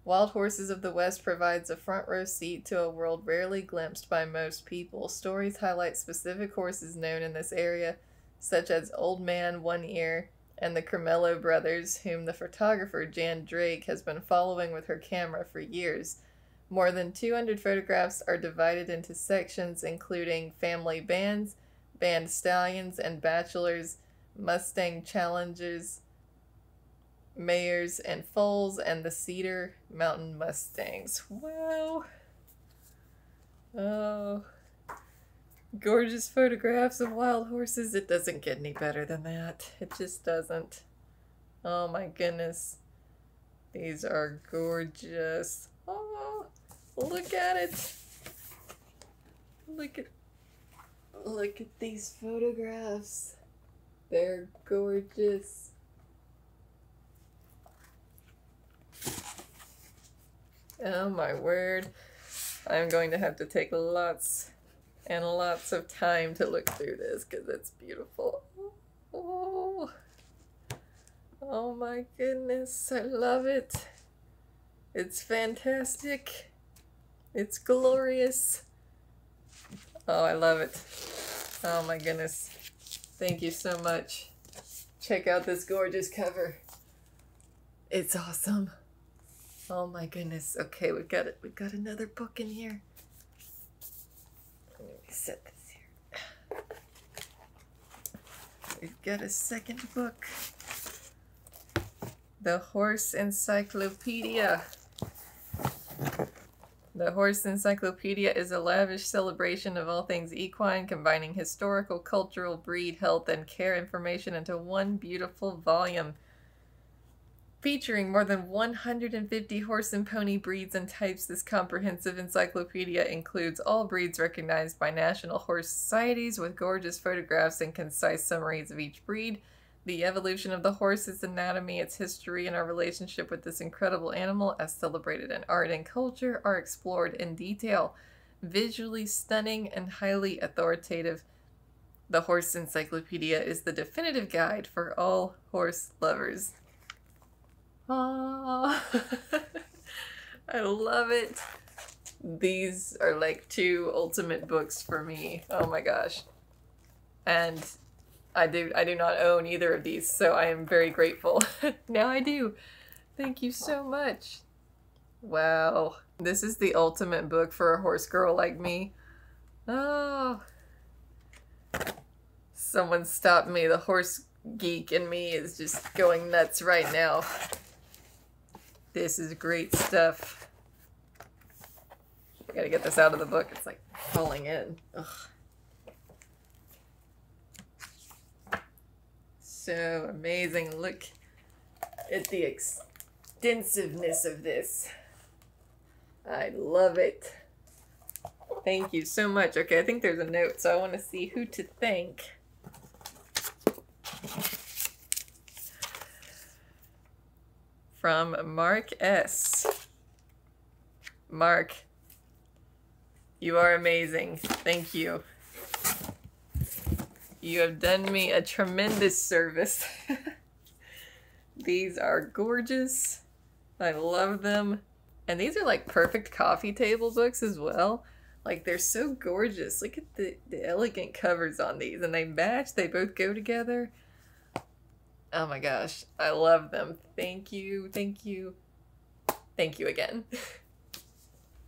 Wild Horses of the West provides a front row seat to a world rarely glimpsed by most people. Stories highlight specific horses known in this area, such as Old Man One Ear and the Cremello brothers, whom the photographer Jan Drake has been following with her camera for years. More than 200 photographs are divided into sections including family bands, band stallions and bachelors, Mustang challengers, mares and foals, and the Cedar Mountain Mustangs. Wow. Oh. Gorgeous photographs of wild horses. It doesn't get any better than that. It just doesn't. Oh my goodness. These are gorgeous. Oh, look at it. Look at these photographs. They're gorgeous. Oh my word. I'm going to have to take lots and lots of time to look through this because it's beautiful. Oh. Oh my goodness, I love it. It's fantastic. It's glorious. Oh, I love it. Oh my goodness. Thank you so much. Check out this gorgeous cover. It's awesome. Oh my goodness. Okay, we've got another book in here. Let me set this here. We've got a second book. The Horse Encyclopedia. The Horse Encyclopedia is a lavish celebration of all things equine, combining historical, cultural, breed, health, and care information into one beautiful volume. Featuring more than 150 horse and pony breeds and types, this comprehensive encyclopedia includes all breeds recognized by national horse societies with gorgeous photographs and concise summaries of each breed. The evolution of the horse, its anatomy, its history, and our relationship with this incredible animal, as celebrated in art and culture, are explored in detail. Visually stunning and highly authoritative, the Horse Encyclopedia is the definitive guide for all horse lovers. Ah, I love it. These are like two ultimate books for me. Oh my gosh. And I do not own either of these, so I am very grateful. Now I do. Thank you so much. Wow. This is the ultimate book for a horse girl like me. Oh. Someone stop me. The horse geek in me is just going nuts right now. This is great stuff. I gotta get this out of the book. It's like falling in. Ugh. So amazing. Look at the extensiveness of this. I love it. Thank you so much. Okay, I think there's a note, so I want to see who to thank. From Mark S. Mark, you are amazing. Thank you. You have done me a tremendous service. These are gorgeous. I love them. And these are like perfect coffee table books as well. Like, they're so gorgeous. Look at the elegant covers on these. And they match. They both go together. Oh my gosh. I love them. Thank you. Thank you. Thank you again.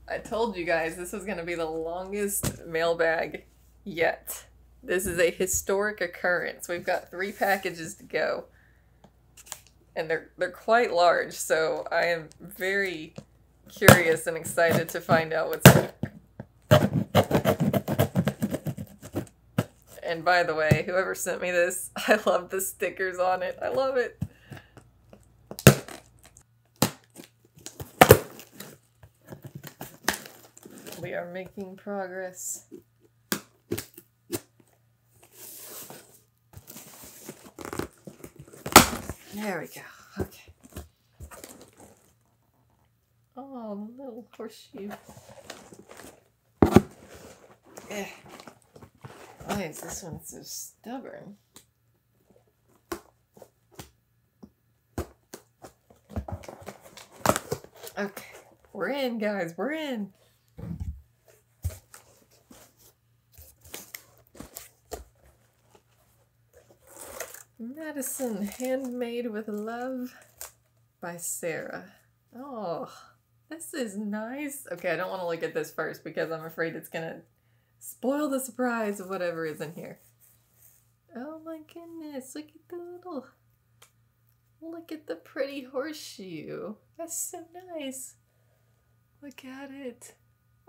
I told you guys this was going to be the longest mailbag yet. This is a historic occurrence. We've got 3 packages to go. And they're quite large, so I am very curious and excited to find out what's in it. And by the way, whoever sent me this, I love the stickers on it. I love it. We are making progress. There we go. Okay. Oh, the little horseshoe. Eh. Why is this one so stubborn? Okay. We're in, guys. We're in. Madison, Handmade with Love by Sarah. Oh, this is nice. Okay, I don't want to look at this first because I'm afraid it's going to spoil the surprise of whatever is in here. Oh my goodness, look at the little... Look at the pretty horseshoe. That's so nice. Look at it.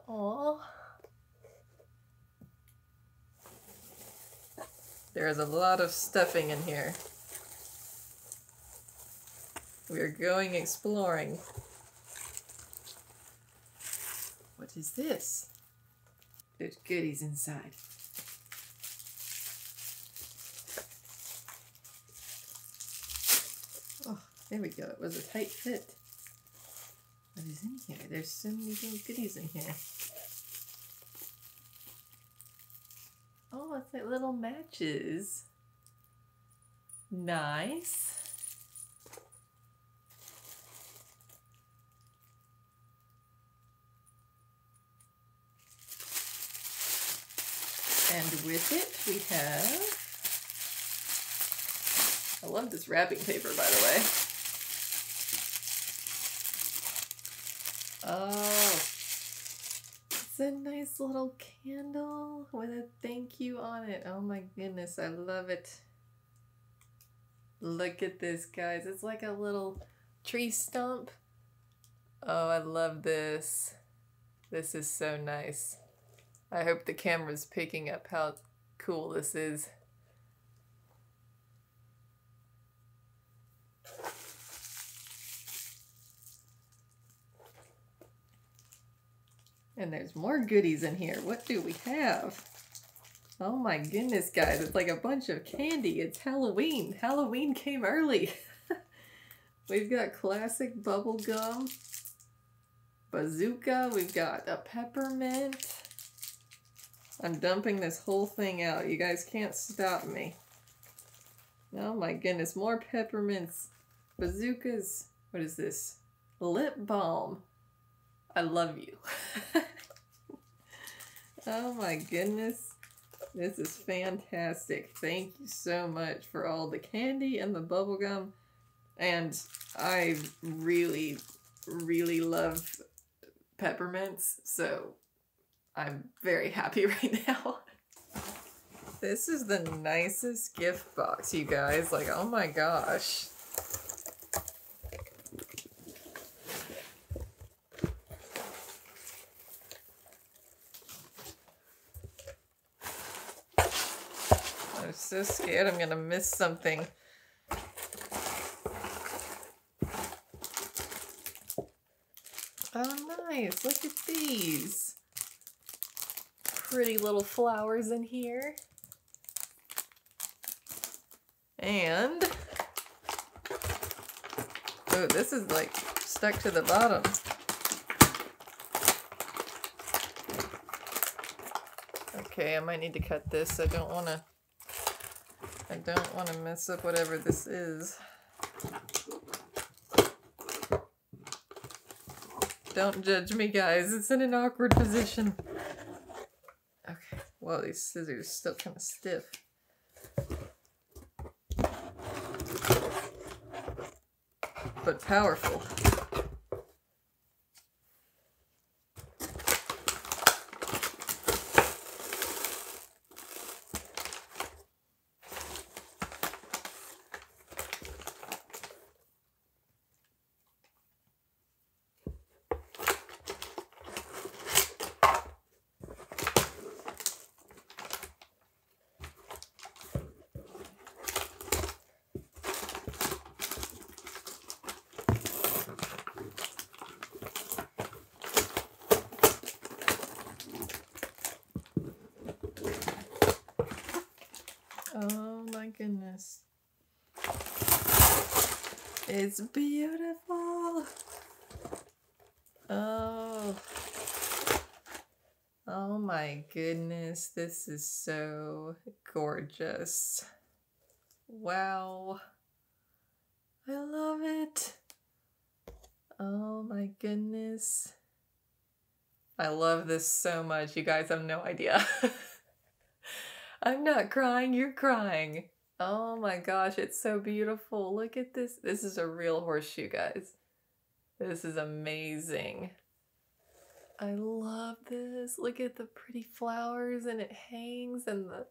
Aww. There is a lot of stuffing in here. We're going exploring. What is this? There's goodies inside. Oh, there we go. It was a tight fit. What is in here? There's so many little goodies in here. Oh, it's like little matches. Nice. And with it, we have... I love this wrapping paper, by the way. Oh, it's a nice little candle with a thank you on it. Oh my goodness, I love it. Look at this, guys. It's like a little tree stump. Oh, I love this. This is so nice. I hope the camera's picking up how cool this is. And there's more goodies in here. What do we have? Oh my goodness, guys. It's like a bunch of candy. It's Halloween. Halloween came early. We've got classic bubble gum, bazooka. We've got a peppermint. I'm dumping this whole thing out. You guys can't stop me. Oh my goodness. More peppermints. Bazookas. What is this? Lip balm. I love you. Oh my goodness. This is fantastic. Thank you so much for all the candy and the bubble gum. And I really, really love peppermints, so I'm very happy right now. This is the nicest gift box, you guys. Like, oh my gosh. I'm so scared I'm gonna miss something. Oh, nice. Look at these. Pretty little flowers in here. And... oh, this is like stuck to the bottom. Okay, I might need to cut this. I don't want to mess up whatever this is. Don't judge me, guys. It's in an awkward position. Okay. Well, these scissors are still kind of stiff. But powerful. Oh my goodness. It's beautiful. Oh. Oh my goodness. This is so gorgeous. Wow. I love it. Oh my goodness. I love this so much. You guys have no idea. I'm not crying, you're crying. Oh my gosh, it's so beautiful. Look at this. This is a real horseshoe, guys. This is amazing. I love this. Look at the pretty flowers and it hangs and the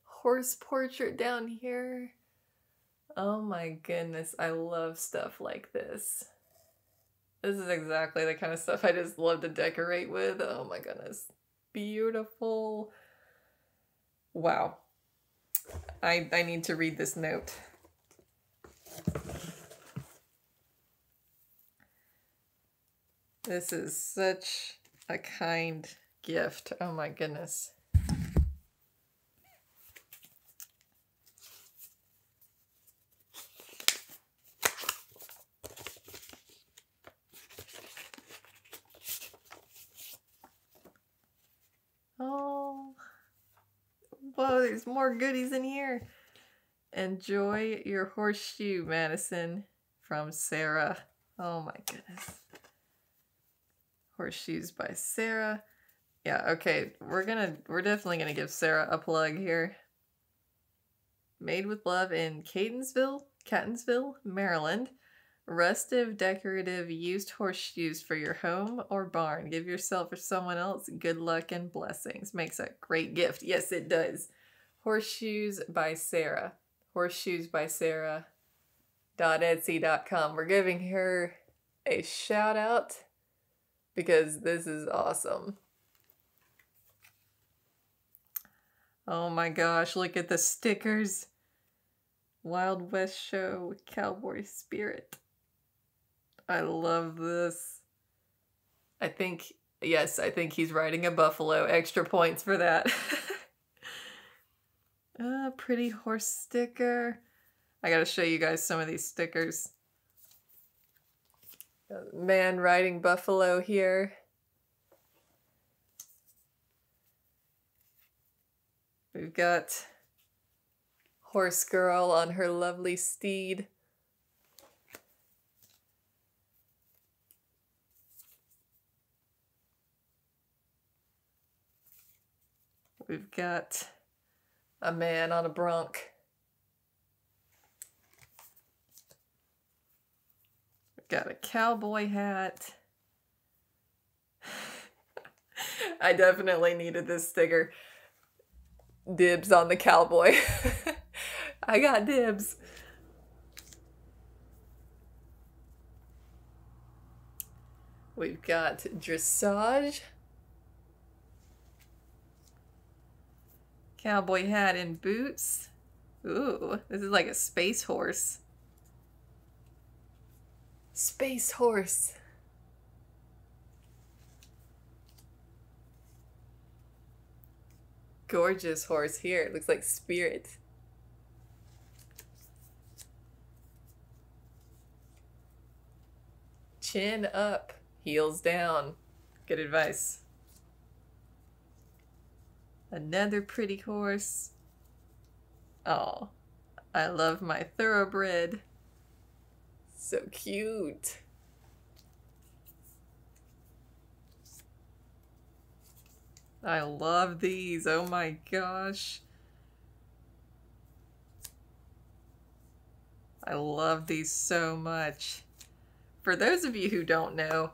horse portrait down here. Oh my goodness, I love stuff like this. This is exactly the kind of stuff I just love to decorate with. Oh my goodness. Beautiful. Wow. I need to read this note. This is such a kind gift. Oh my goodness. Oh, whoa, there's more goodies in here. Enjoy your horseshoe, Madison, from Sarah. Oh my goodness. Horseshoes by Sarah. Yeah, okay, we're definitely gonna give Sarah a plug here. Made with love in Catonsville, Maryland. Restive, decorative, used horseshoes for your home or barn. Give yourself or someone else good luck and blessings. Makes a great gift. Yes, it does. Horseshoes by Sarah. Horseshoesbysarah.etsy.com. We're giving her a shout out because this is awesome. Oh my gosh, look at the stickers. Wild West Show, Cowboy Spirit. I love this. I think he's riding a buffalo. Extra points for that. Pretty horse sticker. I gotta show you guys some of these stickers. Man riding buffalo here. We've got horse girl on her lovely steed. We've got a man on a bronc. We've got a cowboy hat. I definitely needed this sticker. Dibs on the cowboy. I got dibs. We've got dressage. Cowboy hat and boots. Ooh, this is like a space horse. Space horse. Gorgeous horse here. It looks like Spirit. Chin up, heels down. Good advice. Another pretty horse. Oh, I love my thoroughbred. So cute. I love these. Oh my gosh. I love these so much. For those of you who don't know,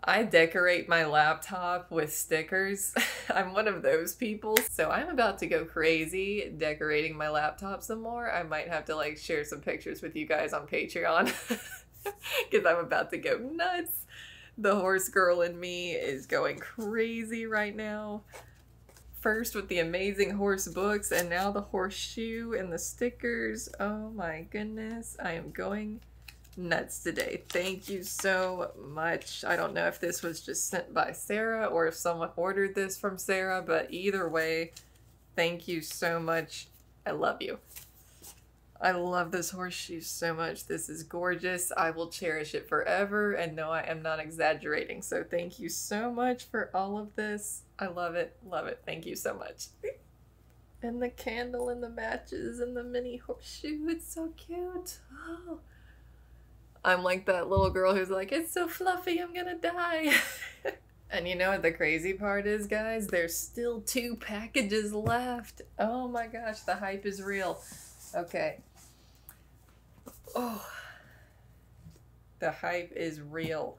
I decorate my laptop with stickers. I'm one of those people. So I'm about to go crazy decorating my laptop some more. I might have to like share some pictures with you guys on Patreon because I'm about to go nuts. The horse girl in me is going crazy right now. First with the amazing horse books and now the horseshoe and the stickers. Oh my goodness. I am going nuts today. Thank you so much. I don't know if this was just sent by Sarah or if someone ordered this from Sarah, but either way, thank you so much. I love you. I love this horseshoe so much. This is gorgeous. I will cherish it forever, and no, I am not exaggerating. So thank you so much for all of this. I love it. Love it. Thank you so much. And the candle and the matches and the mini horseshoe. It's so cute. Oh. I'm like that little girl who's like, it's so fluffy, I'm gonna die. And you know what the crazy part is, guys? There's still 2 packages left. Oh my gosh, the hype is real. Okay. Oh. The hype is real.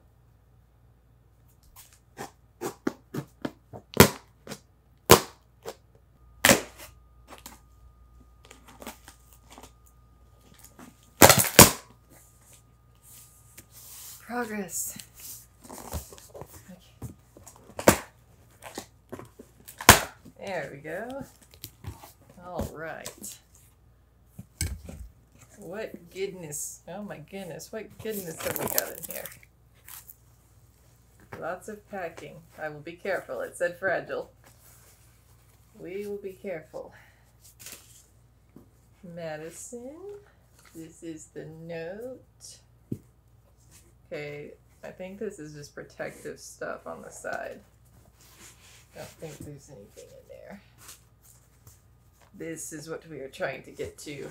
Progress. Okay. There we go. All right. What goodness. Oh my goodness. What goodness have we got in here? Lots of packing. I will be careful. It said fragile. We will be careful. Madison. This is the note. Okay, I think this is just protective stuff on the side. I don't think there's anything in there. This is what we are trying to get to.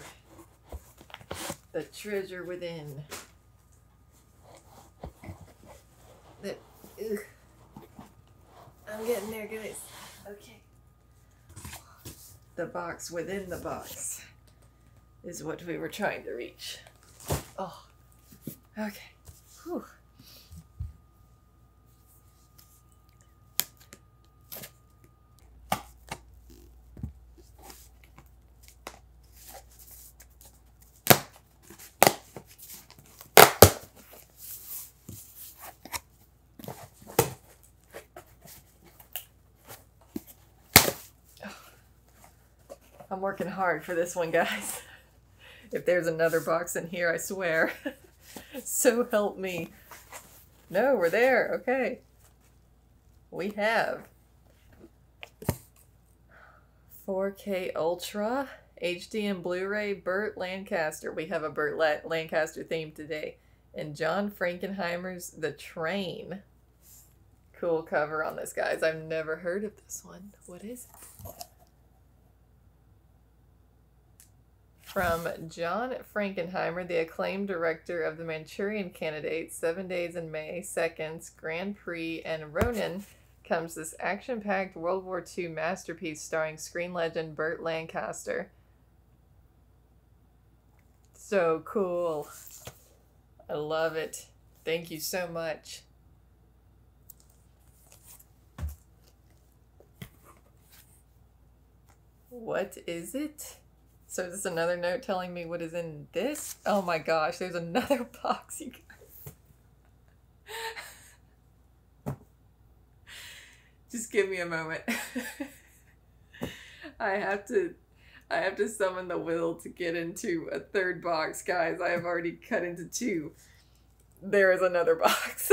The treasure within. Ugh. I'm getting there, guys. Okay. The box within the box is what we were trying to reach. Oh, okay. Whew. I'm working hard for this one, guys. If there's another box in here, I swear. So help me. No, we're there. Okay. We have 4K Ultra, HD and Blu-ray, Burt Lancaster. We have a Burt Lancaster theme today. And John Frankenheimer's The Train. Cool cover on this, guys. I've never heard of this one. What is it? From John Frankenheimer, the acclaimed director of The Manchurian Candidate, 7 Days in May, Seconds, Grand Prix, and Ronin, comes this action-packed World War II masterpiece starring screen legend Burt Lancaster. So cool. I love it. Thank you so much. What is it? So is this another note telling me what is in this? Oh my gosh, there's another box, you guys. Just give me a moment. I have to summon the will to get into a third box, guys. I have already cut into 2. There is another box.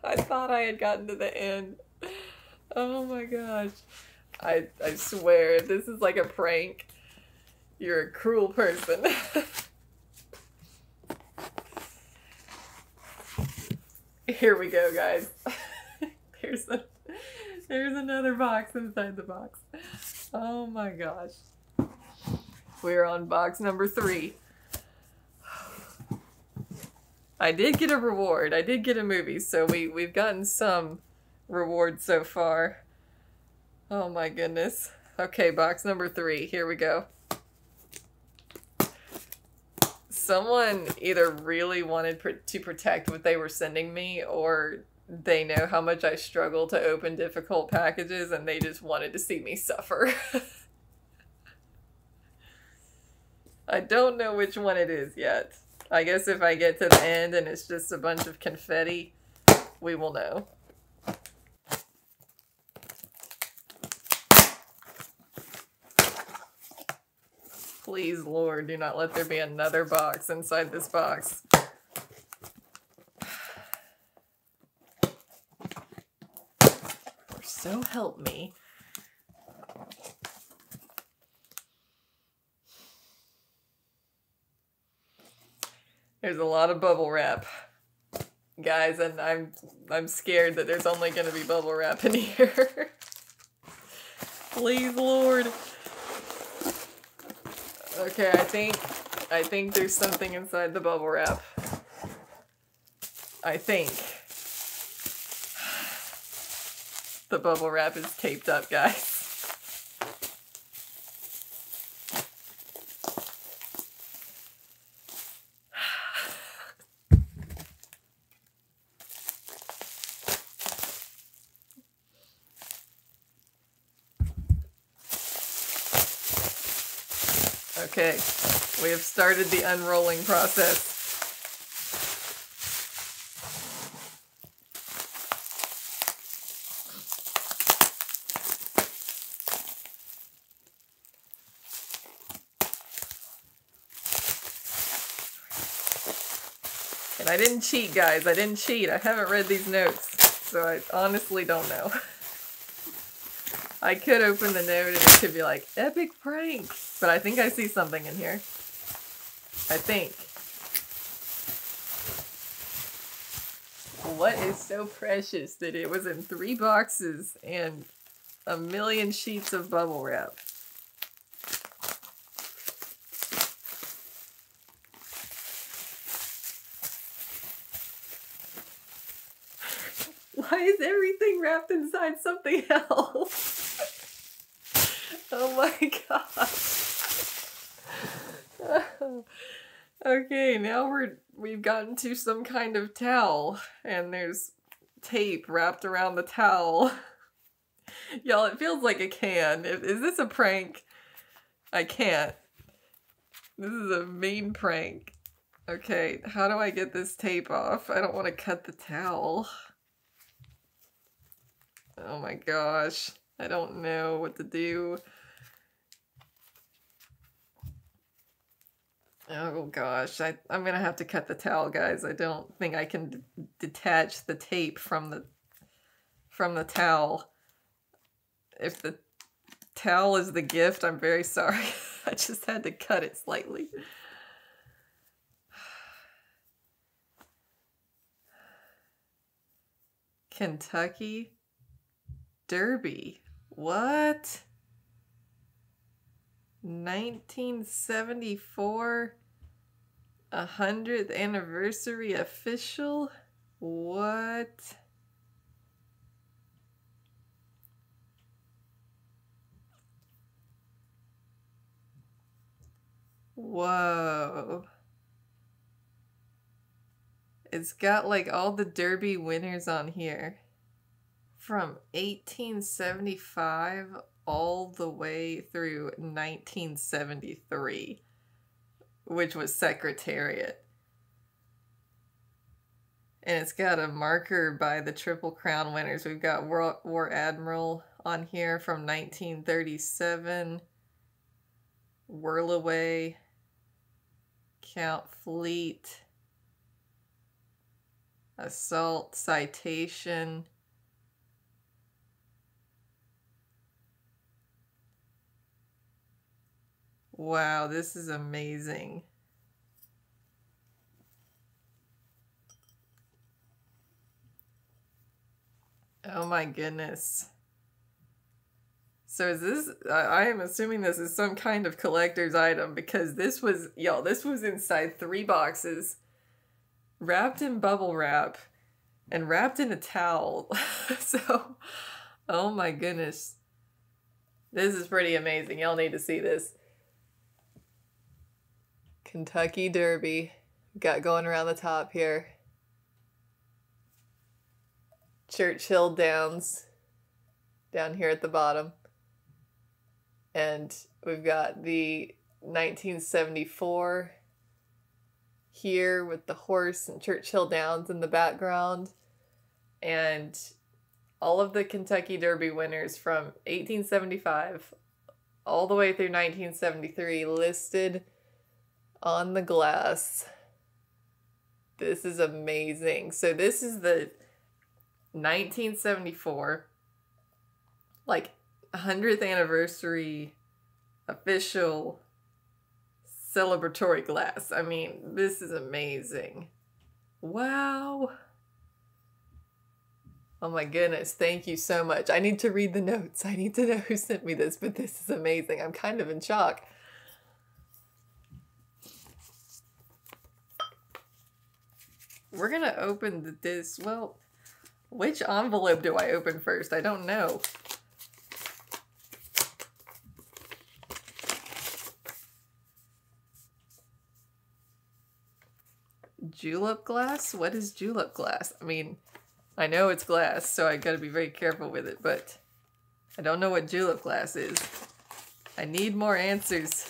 I thought I had gotten to the end. Oh my gosh. I swear, this is like a prank. You're a cruel person. Here we go, guys. There's another box inside the box. Oh my gosh. We're on box number 3. I did get a reward. I did get a movie, so we've gotten some rewards so far. Oh my goodness. Okay, box number 3. Here we go. Someone either really wanted to protect what they were sending me, or they know how much I struggle to open difficult packages and they just wanted to see me suffer. I don't know which one it is yet. I guess if I get to the end and it's just a bunch of confetti, we will know. Please, Lord, do not let there be another box inside this box. Or so help me. There's a lot of bubble wrap, guys, and I'm scared that there's only going to be bubble wrap in here. Please, Lord. Okay, I think there's something inside the bubble wrap. I think. The bubble wrap is taped up, guys. Okay, we have started the unrolling process. And I didn't cheat, guys. I didn't cheat. I haven't read these notes. so I honestly don't know. I could open the note and it could be like, epic prank, but I think I see something in here. I think. What is so precious that it was in 3 boxes and a million sheets of bubble wrap? Why is everything wrapped inside something else? Oh my gosh. Okay, now we've gotten to some kind of towel, and there's tape wrapped around the towel. Y'all, it feels like a can. Is this a prank? I can't. This is a mean prank. Okay, how do I get this tape off? I don't want to cut the towel. Oh my gosh. I don't know what to do. Oh gosh, I'm gonna have to cut the towel, guys. I don't think I can detach the tape from the towel. If the towel is the gift, I'm very sorry. I just had to cut it slightly. Kentucky Derby. What? 1974? 100th anniversary official? What? Whoa. It's got like all the Derby winners on here. From 1875 all the way through 1973, which was Secretariat. And it's got a marker by the Triple Crown winners. We've got War Admiral on here from 1937, Whirlaway, Count Fleet, Assault, Citation. Wow, this is amazing. Oh my goodness. So is this, I am assuming this is some kind of collector's item, because this was, y'all, this was inside 3 boxes, wrapped in bubble wrap, and wrapped in a towel. So, oh my goodness. This is pretty amazing. Y'all need to see this. Kentucky Derby. Got going around the top here. Churchill Downs down here at the bottom. And we've got the 1974 here with the horse and Churchill Downs in the background. And all of the Kentucky Derby winners from 1875 all the way through 1973 listed on the glass. This is amazing. So this is the 1974, like 100th anniversary official celebratory glass. I mean, this is amazing. Wow. Oh my goodness, thank you so much. I need to read the notes. I need to know who sent me this, but this is amazing. I'm kind of in shock. We're gonna open this. Well, which envelope do I open first? I don't know. Julep glass? What is julep glass? I mean, I know it's glass, so I gotta be very careful with it, but I don't know what julep glass is. I need more answers.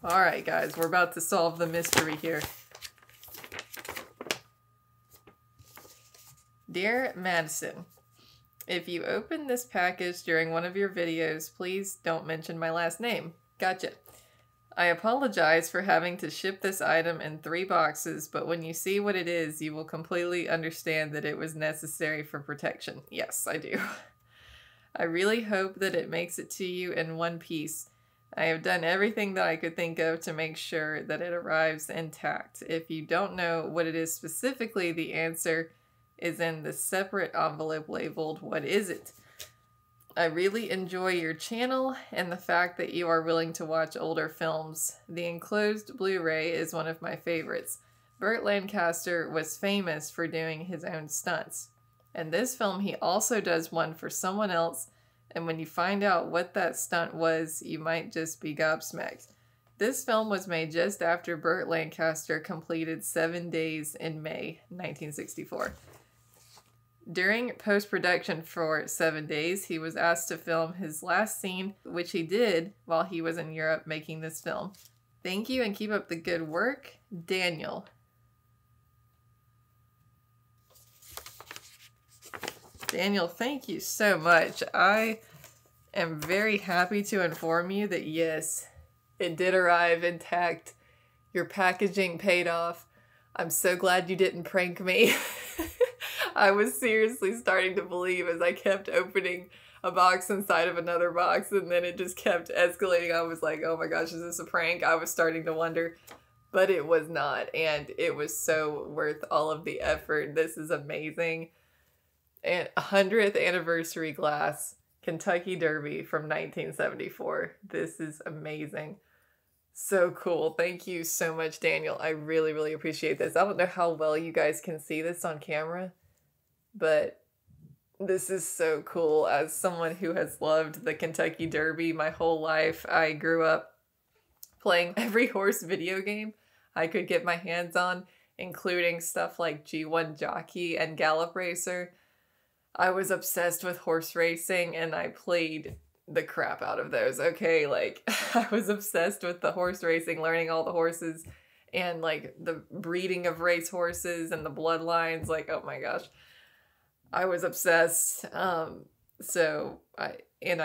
Alright guys, we're about to solve the mystery here. Dear Madison, if you open this package during one of your videos, please don't mention my last name. Gotcha. I apologize for having to ship this item in 3 boxes, but when you see what it is, you will completely understand that it was necessary for protection. Yes, I do. I really hope that it makes it to you in one piece. I have done everything that I could think of to make sure that it arrives intact. If you don't know what it is specifically, the answer is in the separate envelope labeled "What is it?" I really enjoy your channel and the fact that you are willing to watch older films. The enclosed Blu-ray is one of my favorites. Burt Lancaster was famous for doing his own stunts. In this film, he also does one for someone else, and when you find out what that stunt was, you might just be gobsmacked. This film was made just after Burt Lancaster completed 7 Days in May 1964. During post-production for 7 Days, he was asked to film his last scene, which he did while he was in Europe making this film. Thank you and keep up the good work, Daniel. Daniel, thank you so much. I am very happy to inform you that yes, it did arrive intact. Your packaging paid off. I'm so glad you didn't prank me. I was seriously starting to believe as I kept opening a box inside of another box, and then it just kept escalating. I was like, oh my gosh, is this a prank? I was starting to wonder, but it was not, and it was so worth all of the effort. This is amazing. And 100th anniversary glass, Kentucky Derby from 1974. This is amazing. So cool. Thank you so much, Daniel. I really, really appreciate this. I don't know how well you guys can see this on camera, but this is so cool. As someone who has loved the Kentucky Derby my whole life, I grew up playing every horse video game I could get my hands on, including stuff like G1 Jockey and Gallop Racer. I was obsessed with horse racing, and I played the crap out of those, okay? Like, I was obsessed with the horse racing, learning all the horses, and, like, the breeding of race horses and the bloodlines. Like, oh my gosh. I was obsessed. I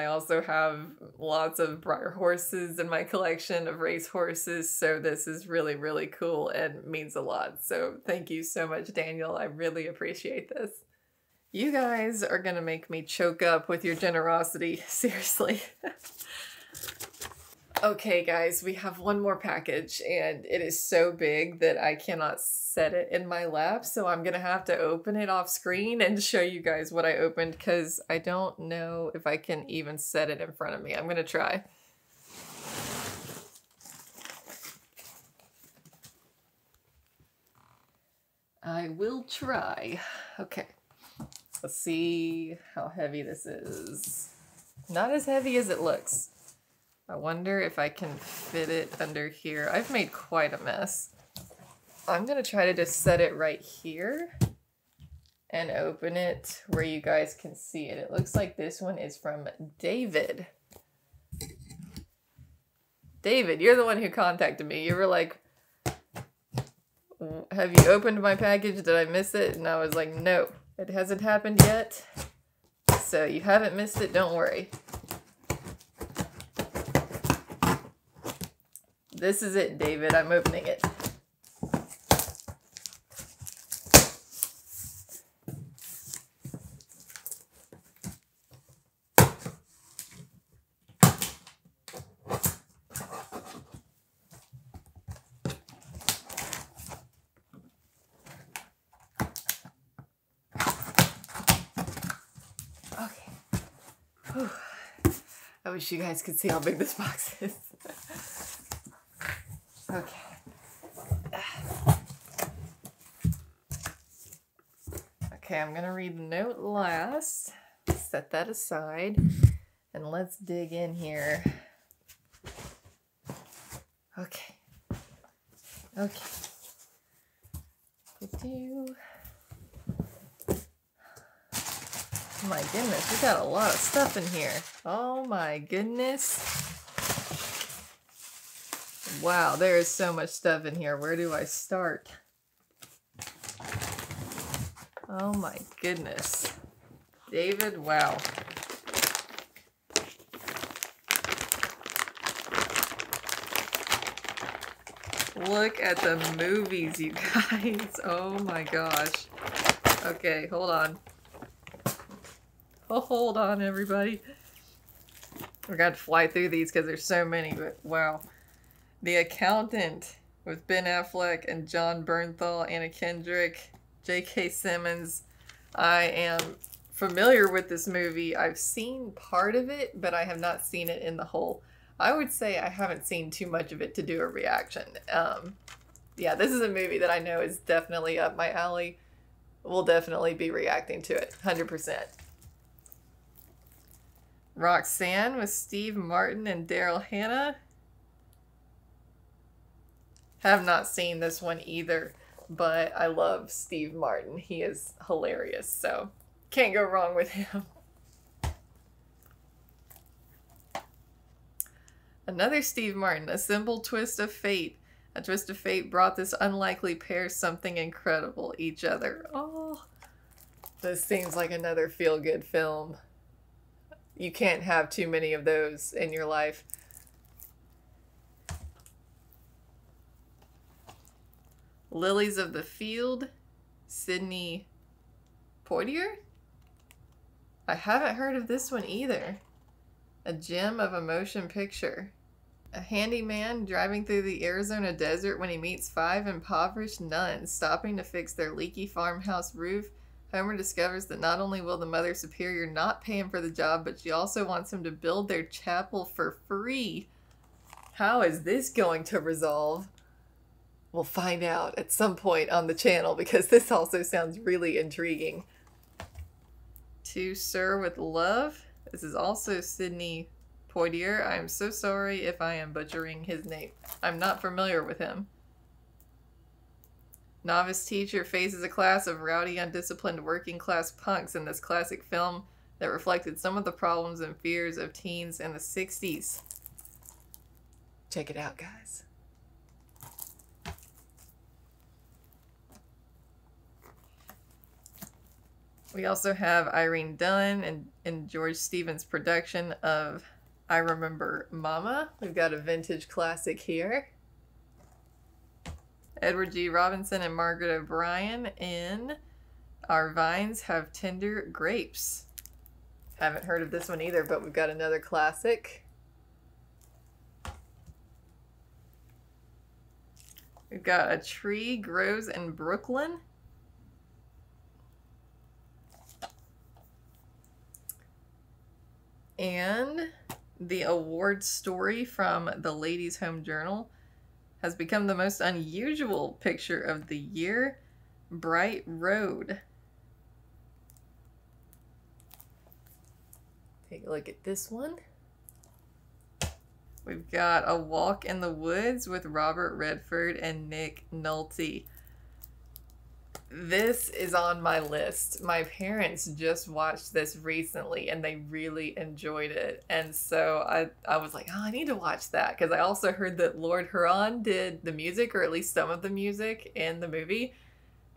also have lots of Breyer horses in my collection of race horses, so this is really, really cool and means a lot. So thank you so much, Daniel. I really appreciate this. You guys are gonna make me choke up with your generosity, seriously. Okay guys, we have one more package, and it is so big that I cannot set it in my lap, so I'm gonna have to open it off screen and show you guys what I opened, because I don't know if I can even set it in front of me. I'm gonna try. I will try. Okay. Let's see how heavy this is. Not as heavy as it looks. I wonder if I can fit it under here. I've made quite a mess. I'm gonna try to just set it right here and open it where you guys can see it. It looks like this one is from David. David, you're the one who contacted me. You were like, have you opened my package? Did I miss it? And I was like, no, it hasn't happened yet. So you haven't missed it, don't worry. This is it, David. I'm opening it. Okay. Whew. I wish you guys could see how big this box is. Okay. Okay, I'm gonna read the note last. Set that aside. And let's dig in here. Okay. Okay. My goodness, we got a lot of stuff in here. Oh my goodness. Wow, there is so much stuff in here. Where do I start? Oh my goodness. David, wow. Look at the movies, you guys. Oh my gosh. Okay, hold on. Oh, hold on, everybody. We're going to fly through these because there's so many, but wow. The Accountant with Ben Affleck and John Bernthal, Anna Kendrick, J.K. Simmons. I am familiar with this movie. I've seen part of it, but I have not seen it in the whole. I would say I haven't seen too much of it to do a reaction. Yeah, this is a movie that I know is definitely up my alley. We'll definitely be reacting to it, 100%. Roxanne with Steve Martin and Daryl Hannah. Have not seen this one either, but I love Steve Martin. He is hilarious, so can't go wrong with him. Another Steve Martin, A Simple Twist of Fate. A twist of fate brought this unlikely pair something incredible, each other. Oh, this seems like another feel-good film. You can't have too many of those in your life. Lilies of the Field, Sidney Poitier? I haven't heard of this one either. A Gem of a Motion Picture. A handyman driving through the Arizona desert when he meets 5 impoverished nuns stopping to fix their leaky farmhouse roof. Homer discovers that not only will the Mother Superior not pay him for the job, but she also wants him to build their chapel for free. How is this going to resolve? We'll find out at some point on the channel because this also sounds really intriguing. To Sir with Love. This is also Sidney Poitier. I am so sorry if I am butchering his name. I'm not familiar with him. Novice teacher faces a class of rowdy, undisciplined working-class punks in this classic film that reflected some of the problems and fears of teens in the 60s. Check it out, guys. We also have Irene Dunn and George Stevens' production of I Remember Mama. We've got a vintage classic here. Edward G. Robinson and Margaret O'Brien in Our Vines Have Tender Grapes. Haven't heard of this one either, but we've got another classic. We've got A Tree Grows in Brooklyn. And the award story from the Ladies' Home Journal has become the most unusual picture of the year, Bright Road. Take a look at this one. We've got A Walk in the Woods with Robert Redford and Nick Nolte. This is on my list. My parents just watched this recently and they really enjoyed it. And so I was like, oh, I need to watch that. Because I also heard that Lord Huron did the music, or at least some of the music in the movie.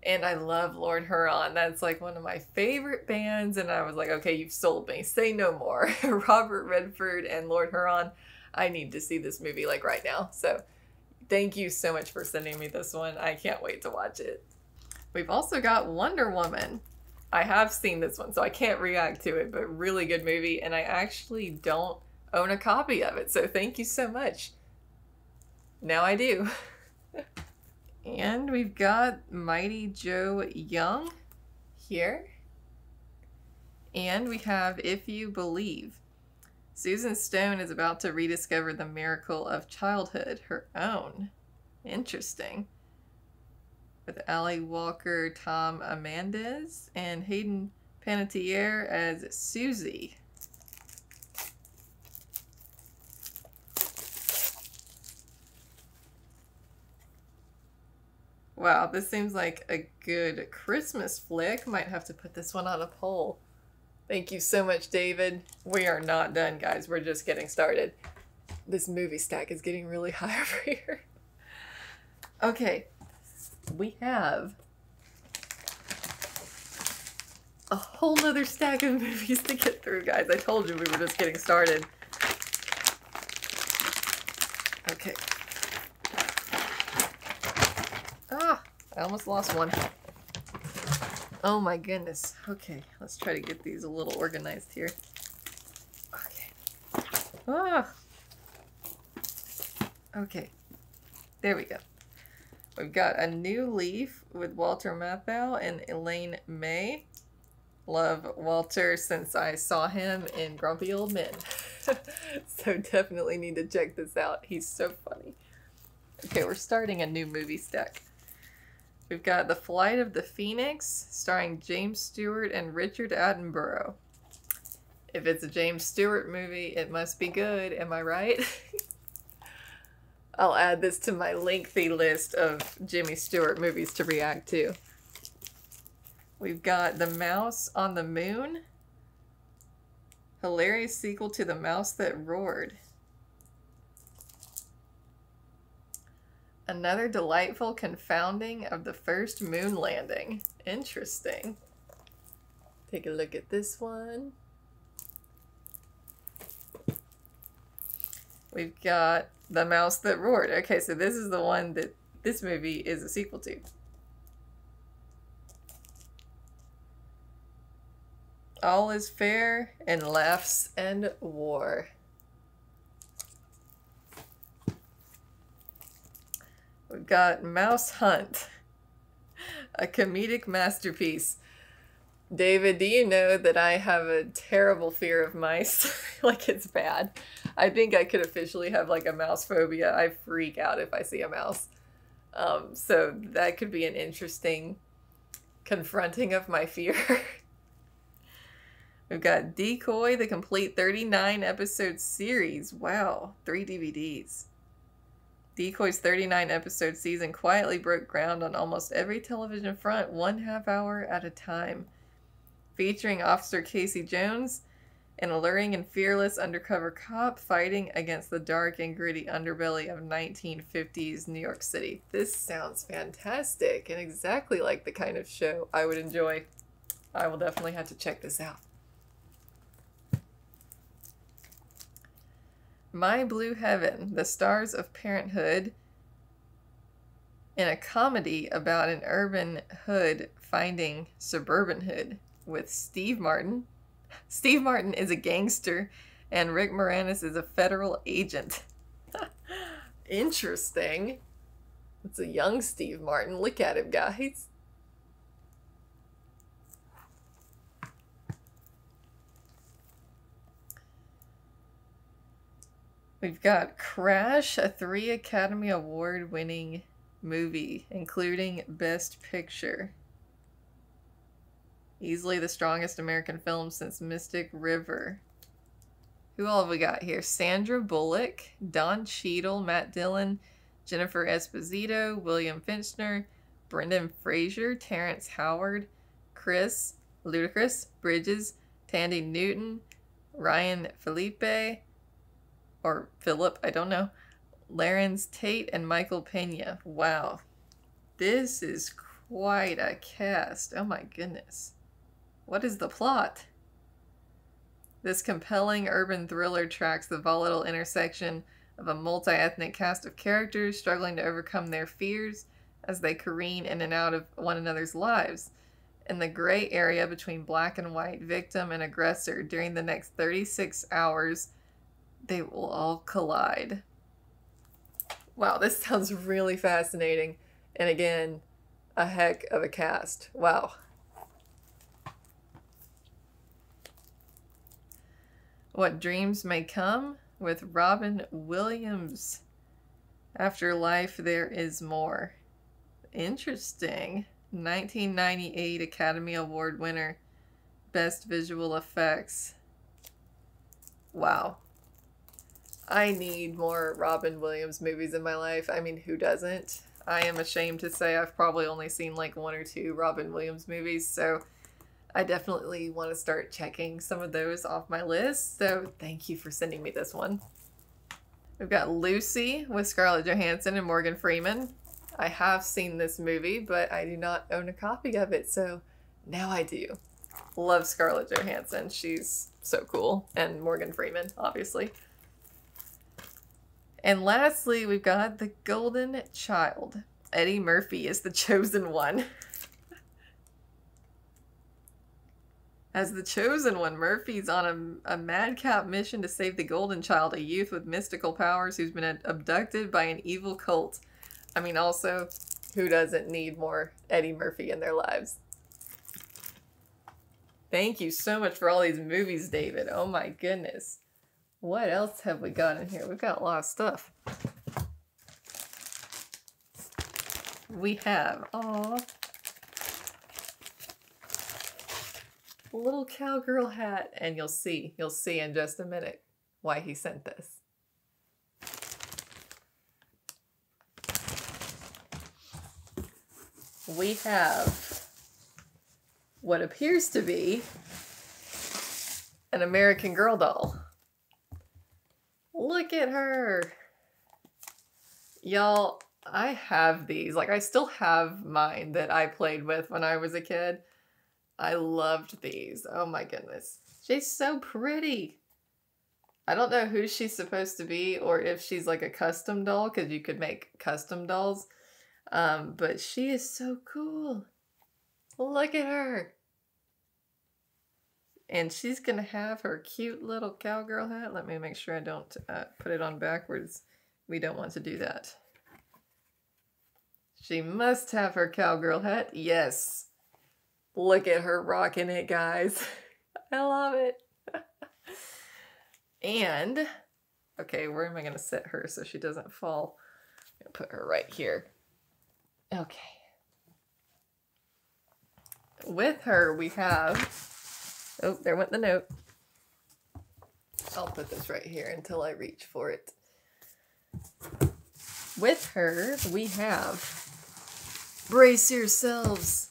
And I love Lord Huron. That's like one of my favorite bands. And I was like, okay, you've sold me. Say no more. Robert Redford and Lord Huron. I need to see this movie like right now. So thank you so much for sending me this one. I can't wait to watch it. We've also got Wonder Woman. I have seen this one, so I can't react to it, but really good movie, and I actually don't own a copy of it, so thank you so much. Now I do. And we've got Mighty Joe Young here. And we have If You Believe. Susan Stone is about to rediscover the miracle of childhood, her own. Interesting. With Ali Walker, Tom Amandes, and Hayden Panettiere as Susie. Wow, this seems like a good Christmas flick. Might have to put this one on a poll. Thank you so much, David. We are not done, guys. We're just getting started. This movie stack is getting really high over here. Okay. We have a whole nother stack of movies to get through, guys. I told you we were just getting started. Okay. I almost lost one. Oh my goodness. Okay, let's try to get these a little organized here. Okay. Ah. Okay. There we go. We've got A New Leaf with Walter Matthau and Elaine May. Love Walter since I saw him in Grumpy Old Men. So definitely need to check this out. He's so funny. Okay, we're starting a new movie stack. We've got The Flight of the Phoenix, starring James Stewart and Richard Attenborough. If it's a James Stewart movie, it must be good, am I right? I'll add this to my lengthy list of Jimmy Stewart movies to react to. We've got The Mouse on the Moon. Hilarious sequel to The Mouse That Roared. Another delightful confounding of the first moon landing. Interesting. Take a look at this one. We've got The Mouse That Roared. Okay, so this is the one that this movie is a sequel to. All is Fair in Laughs and War. We've got Mouse Hunt, a comedic masterpiece. David, do you know that I have a terrible fear of mice? Like, it's bad. I think I could officially have like a mouse phobia. I freak out if I see a mouse. So that could be an interesting confronting of my fear. We've got Decoy, the complete 39 episode series. Wow, 3 DVDs. Decoy's 39 episode season quietly broke ground on almost every television front, 1/2 hour at a time. Featuring Officer Casey Jones, an alluring and fearless undercover cop fighting against the dark and gritty underbelly of 1950s New York City. This sounds fantastic and exactly like the kind of show I would enjoy. I will definitely have to check this out. My Blue Heaven, the stars of Parenthood, in a comedy about an urban hood finding suburban hood with Steve Martin. Steve Martin is a gangster and Rick Moranis is a federal agent. Interesting. It's a young Steve Martin. Look at him, guys. We've got Crash, a 3 Academy Award winning movie, including Best Picture. Easily the strongest American film since Mystic River. Who all have we got here? Sandra Bullock, Don Cheadle, Matt Dillon, Jennifer Esposito, William Finchner, Brendan Fraser, Terrence Howard, Chris, Ludacris, Bridges, Tandy Newton, Ryan Felipe, or Philip, I don't know, Lawrence Tate, and Michael Pena. Wow. This is quite a cast. Oh my goodness. What is the plot? This compelling urban thriller tracks the volatile intersection of a multi-ethnic cast of characters struggling to overcome their fears as they careen in and out of one another's lives. In the gray area between black and white, victim and aggressor, during the next 36 hours, they will all collide. Wow, this sounds really fascinating. And again, a heck of a cast. Wow. What Dreams May Come with Robin Williams. After Life, There Is More. Interesting. 1998 Academy Award winner. Best Visual Effects. Wow. I need more Robin Williams movies in my life. I mean, who doesn't? I am ashamed to say I've probably only seen like 1 or 2 Robin Williams movies, so I definitely want to start checking some of those off my list. So thank you for sending me this one. We've got Lucy with Scarlett Johansson and Morgan Freeman. I have seen this movie, but I do not own a copy of it, so now I do. Love Scarlett Johansson. She's so cool. And Morgan Freeman, obviously. And lastly, we've got The Golden Child, Eddie Murphy is the chosen one. As the chosen one, Murphy's on a madcap mission to save the Golden Child, a youth with mystical powers who's been abducted by an evil cult. I mean, also, who doesn't need more Eddie Murphy in their lives? Thank you so much for all these movies, David. Oh my goodness. What else have we got in here? We've got a lot of stuff. We have, a little cowgirl hat, and you'll see in just a minute why he sent this. We have what appears to be an American Girl doll. Look at her. Y'all, I have these. Like, I still have mine that I played with when I was a kid. I loved these. Oh my goodness. She's so pretty. I don't know who she's supposed to be or if she's like a custom doll, because you could make custom dolls. But she is so cool. Look at her. And she's gonna have her cute little cowgirl hat. Let me make sure I don't put it on backwards. We don't want to do that. She must have her cowgirl hat. Yes. Look at her rocking it, guys. I love it. And, okay, where am I going to set her so she doesn't fall? I'm going to put her right here. Okay. With her, we have, oh, there went the note. I'll put this right here until I reach for it. With her, we have, brace yourselves.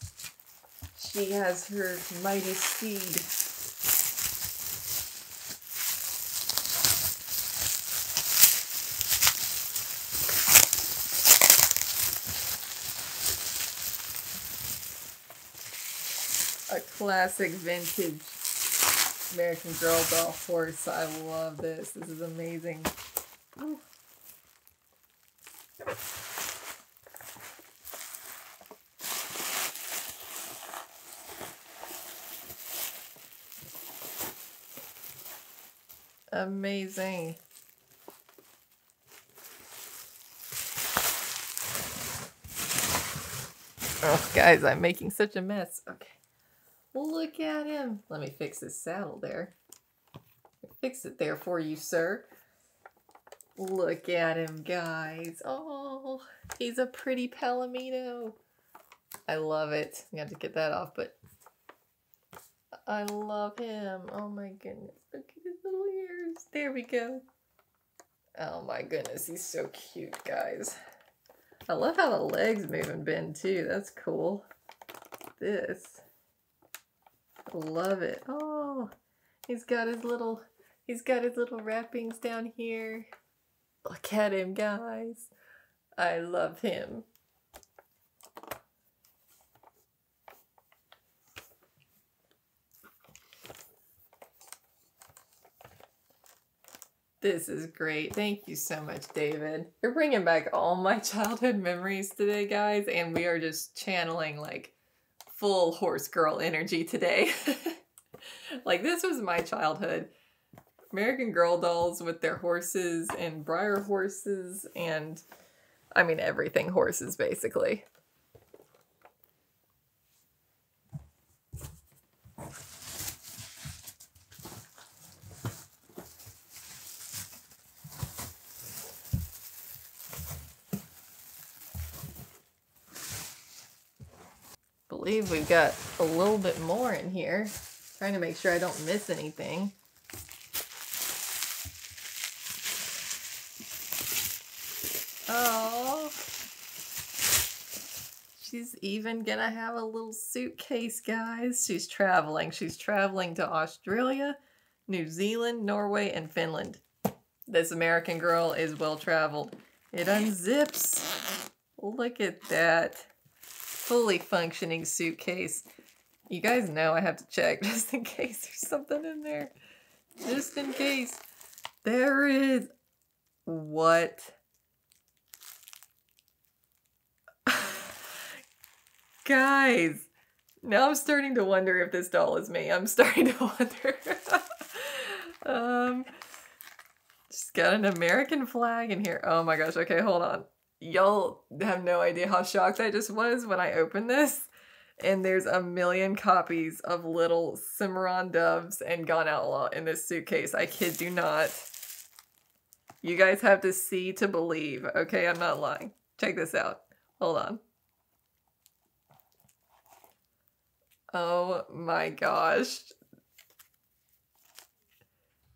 She has her mighty steed. A classic vintage American Girl doll horse. I love this. This is amazing. Ooh. Amazing. Oh, guys, I'm making such a mess. Okay. Look at him. Let me fix his saddle there. Fix it there for you, sir. Look at him, guys. Oh, he's a pretty Palomino. I love it. I got to get that off, but I love him. Oh my goodness. Look at his little ears. There we go. Oh my goodness. He's so cute, guys. I love how the legs move and bend too. That's cool. This. Love it. Oh, he's got his little wrappings down here. Look at him, guys. I love him. This is great. Thank you so much, David. You're bringing back all my childhood memories today, guys, and we are just channeling like full horse girl energy today. Like, this was my childhood. American Girl dolls with their horses and Breyer horses and, I mean, everything horses, basically. Believe we've got a little bit more in here. Trying to make sure I don't miss anything. Oh, she's even gonna have a little suitcase, guys. She's traveling. She's traveling to Australia, New Zealand, Norway, and Finland. This American Girl is well traveled. It unzips. Look at that. Fully functioning suitcase. You guys know I have to check just in case there's something in there. Just in case. There is. What? Guys, now I'm starting to wonder if this doll is me. I'm starting to wonder. She's got an American flag in here. Oh my gosh, okay, hold on. Y'all have no idea how shocked I just was when I opened this. And there's a million copies of little Cimarron doves and Gone Outlaw in this suitcase. I kid you not. You guys have to see to believe, okay? I'm not lying. Check this out. Hold on. Oh my gosh.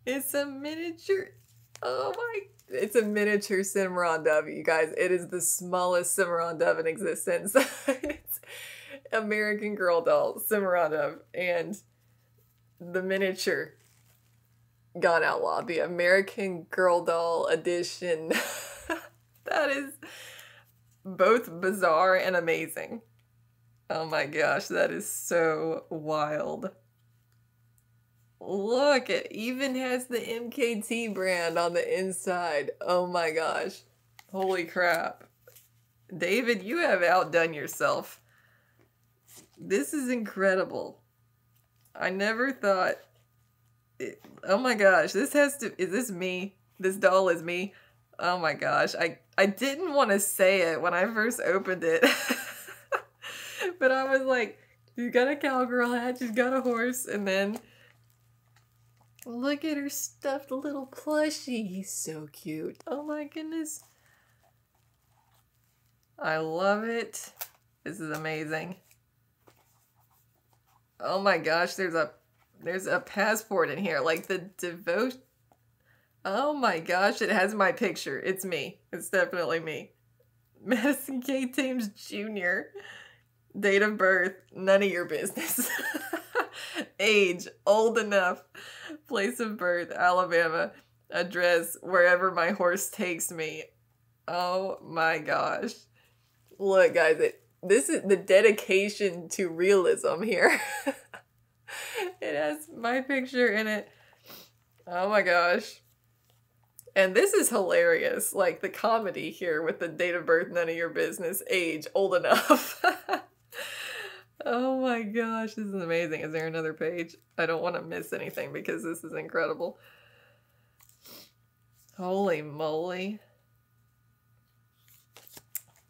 It's a miniature. Oh my. It's a miniature Cimarron dove, you guys. It is the smallest Cimarron dove in existence. It's American Girl doll, Cimarron dove, and the miniature Gone Outlaw, the American Girl doll edition. That is both bizarre and amazing. Oh my gosh, that is so wild. Look, it even has the MKT brand on the inside. Oh my gosh. Holy crap. David, you have outdone yourself. This is incredible. I never thought... Oh my gosh, this has to... Is this me? This doll is me? Oh my gosh. I didn't want to say it when I first opened it. But I was like, she's got a cowgirl hat, she's got a horse, and then... Look at her stuffed little plushie. He's so cute. Oh my goodness. I love it. This is amazing. Oh my gosh, there's a passport in here. Like the devotion. Oh my gosh, it has my picture. It's me. It's definitely me. Madison K. Thames Jr. Date of birth, none of your business. Age, old enough. Place of birth, Alabama. Address, wherever my horse takes me. Oh my gosh. Look, guys, this is the dedication to realism here. It has my picture in it. Oh my gosh. And this is hilarious. Like the comedy here with the date of birth, none of your business, age, old enough. Oh my gosh, this is amazing. Is there another page? I don't want to miss anything because this is incredible. Holy moly.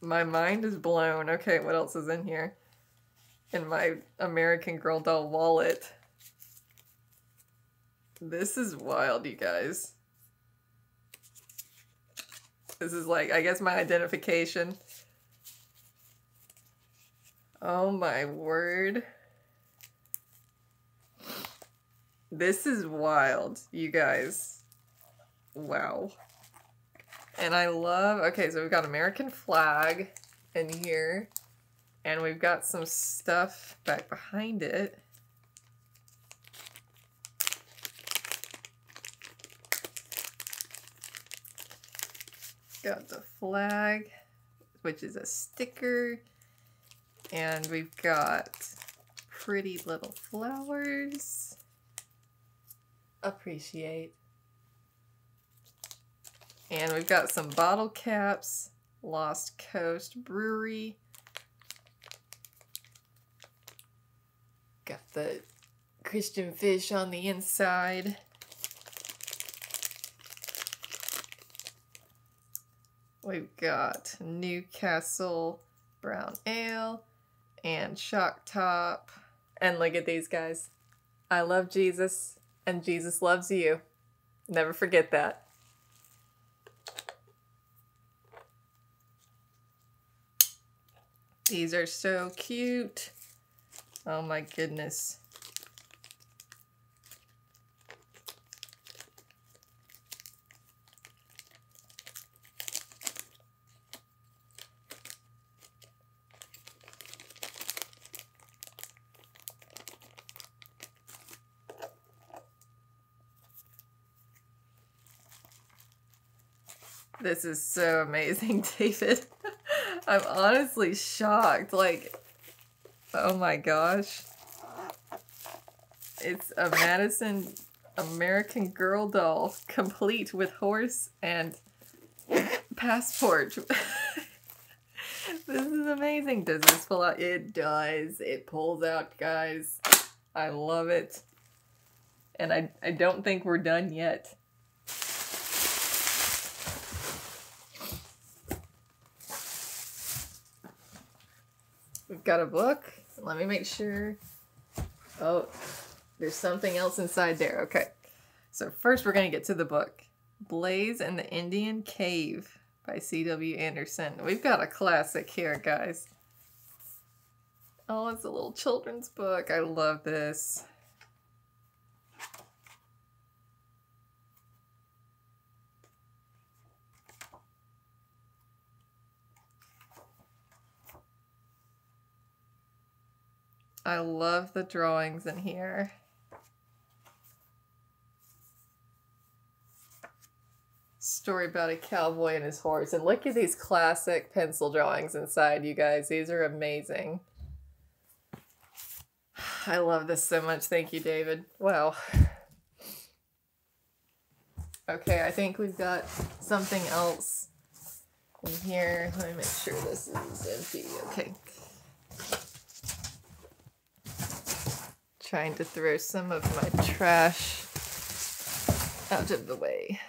My mind is blown. Okay, what else is in here? In my American Girl doll wallet. This is wild, you guys. This is like, I guess, my identification. Oh my word. This is wild, you guys. Wow. And I love, okay, so we've got American flag in here. And we've got some stuff back behind it. Got the flag, which is a sticker. And we've got pretty little flowers. Appreciate. And we've got some bottle caps. Lost Coast Brewery. Got the Christian fish on the inside. We've got Newcastle Brown Ale and Shock Top. And look at these guys. I love Jesus and Jesus loves you. Never forget that. These are so cute. Oh my goodness. This is so amazing, David. I'm honestly shocked. Like, oh my gosh. It's a Madison American Girl doll, complete with horse and passport. This is amazing. Does this pull out? It does. It pulls out, guys. I love it. And I don't think we're done yet. We've got a book. Let me make sure. Oh, there's something else inside there. Okay. So first we're going to get to the book. Blaze and the Indian Cave by C.W. Anderson. We've got a classic here, guys. Oh, it's a little children's book. I love this. I love the drawings in here. Story about a cowboy and his horse. And look at these classic pencil drawings inside, you guys. These are amazing. I love this so much. Thank you, David. Wow. Okay, I think we've got something else in here. Let me make sure this is empty. Okay. Trying to throw some of my trash out of the way.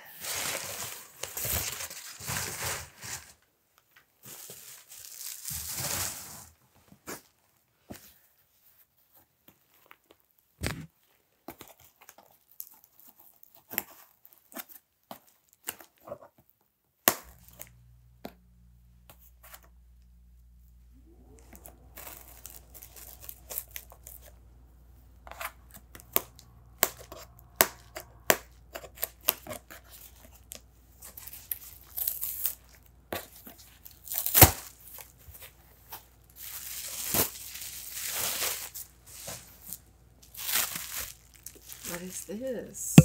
What is this?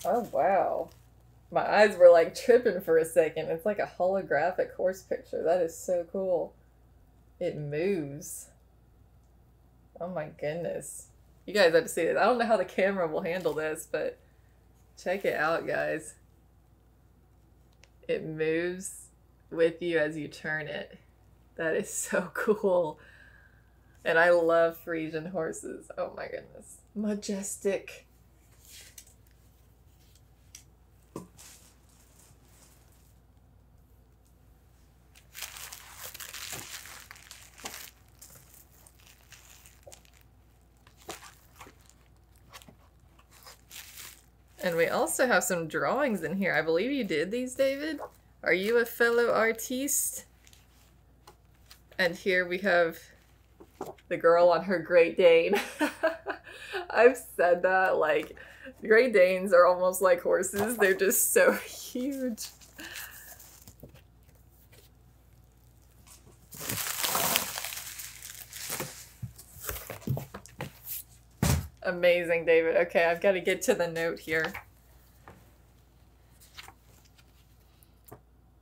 Oh, wow. My eyes were like tripping for a second. It's like a holographic horse picture. That is so cool. It moves. Oh my goodness. You guys have to see this. I don't know how the camera will handle this, but check it out, guys. It moves with you as you turn it. That is so cool. And I love Frisian horses. Oh my goodness. Majestic. And we also have some drawings in here. I believe you did these, David. Are you a fellow artiste? And here we have the girl on her Great Dane. I've said that, like, Great Danes are almost like horses. They're just so huge. Amazing, David. Okay, I've got to get to the note here.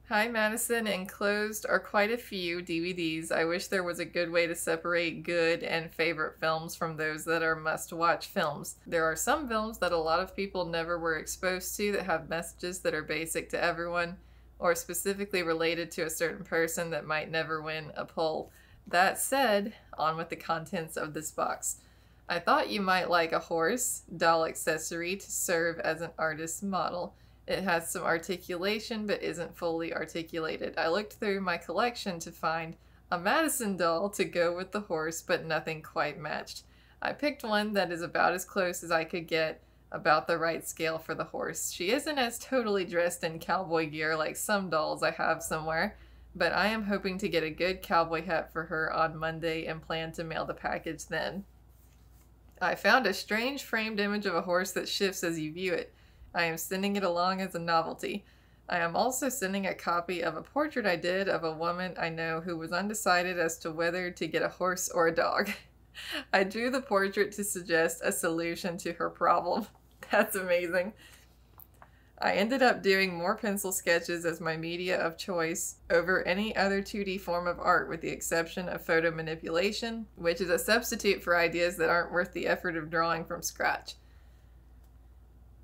Hi, Madison. Enclosed are quite a few DVDs. I wish there was a good way to separate good and favorite films from those that are must-watch films. There are some films that a lot of people never were exposed to that have messages that are basic to everyone, or specifically related to a certain person that might never win a poll. That said, on with the contents of this box. I thought you might like a horse doll accessory to serve as an artist's model. It has some articulation but isn't fully articulated. I looked through my collection to find a Madison doll to go with the horse, but nothing quite matched. I picked one that is about as close as I could get, about the right scale for the horse. She isn't as totally dressed in cowboy gear like some dolls I have somewhere, but I am hoping to get a good cowboy hat for her on Monday and plan to mail the package then. I found a strange framed image of a horse that shifts as you view it. I am sending it along as a novelty. I am also sending a copy of a portrait I did of a woman I know who was undecided as to whether to get a horse or a dog. I drew the portrait to suggest a solution to her problem. That's amazing. I ended up doing more pencil sketches as my media of choice over any other 2D form of art, with the exception of photo manipulation, which is a substitute for ideas that aren't worth the effort of drawing from scratch.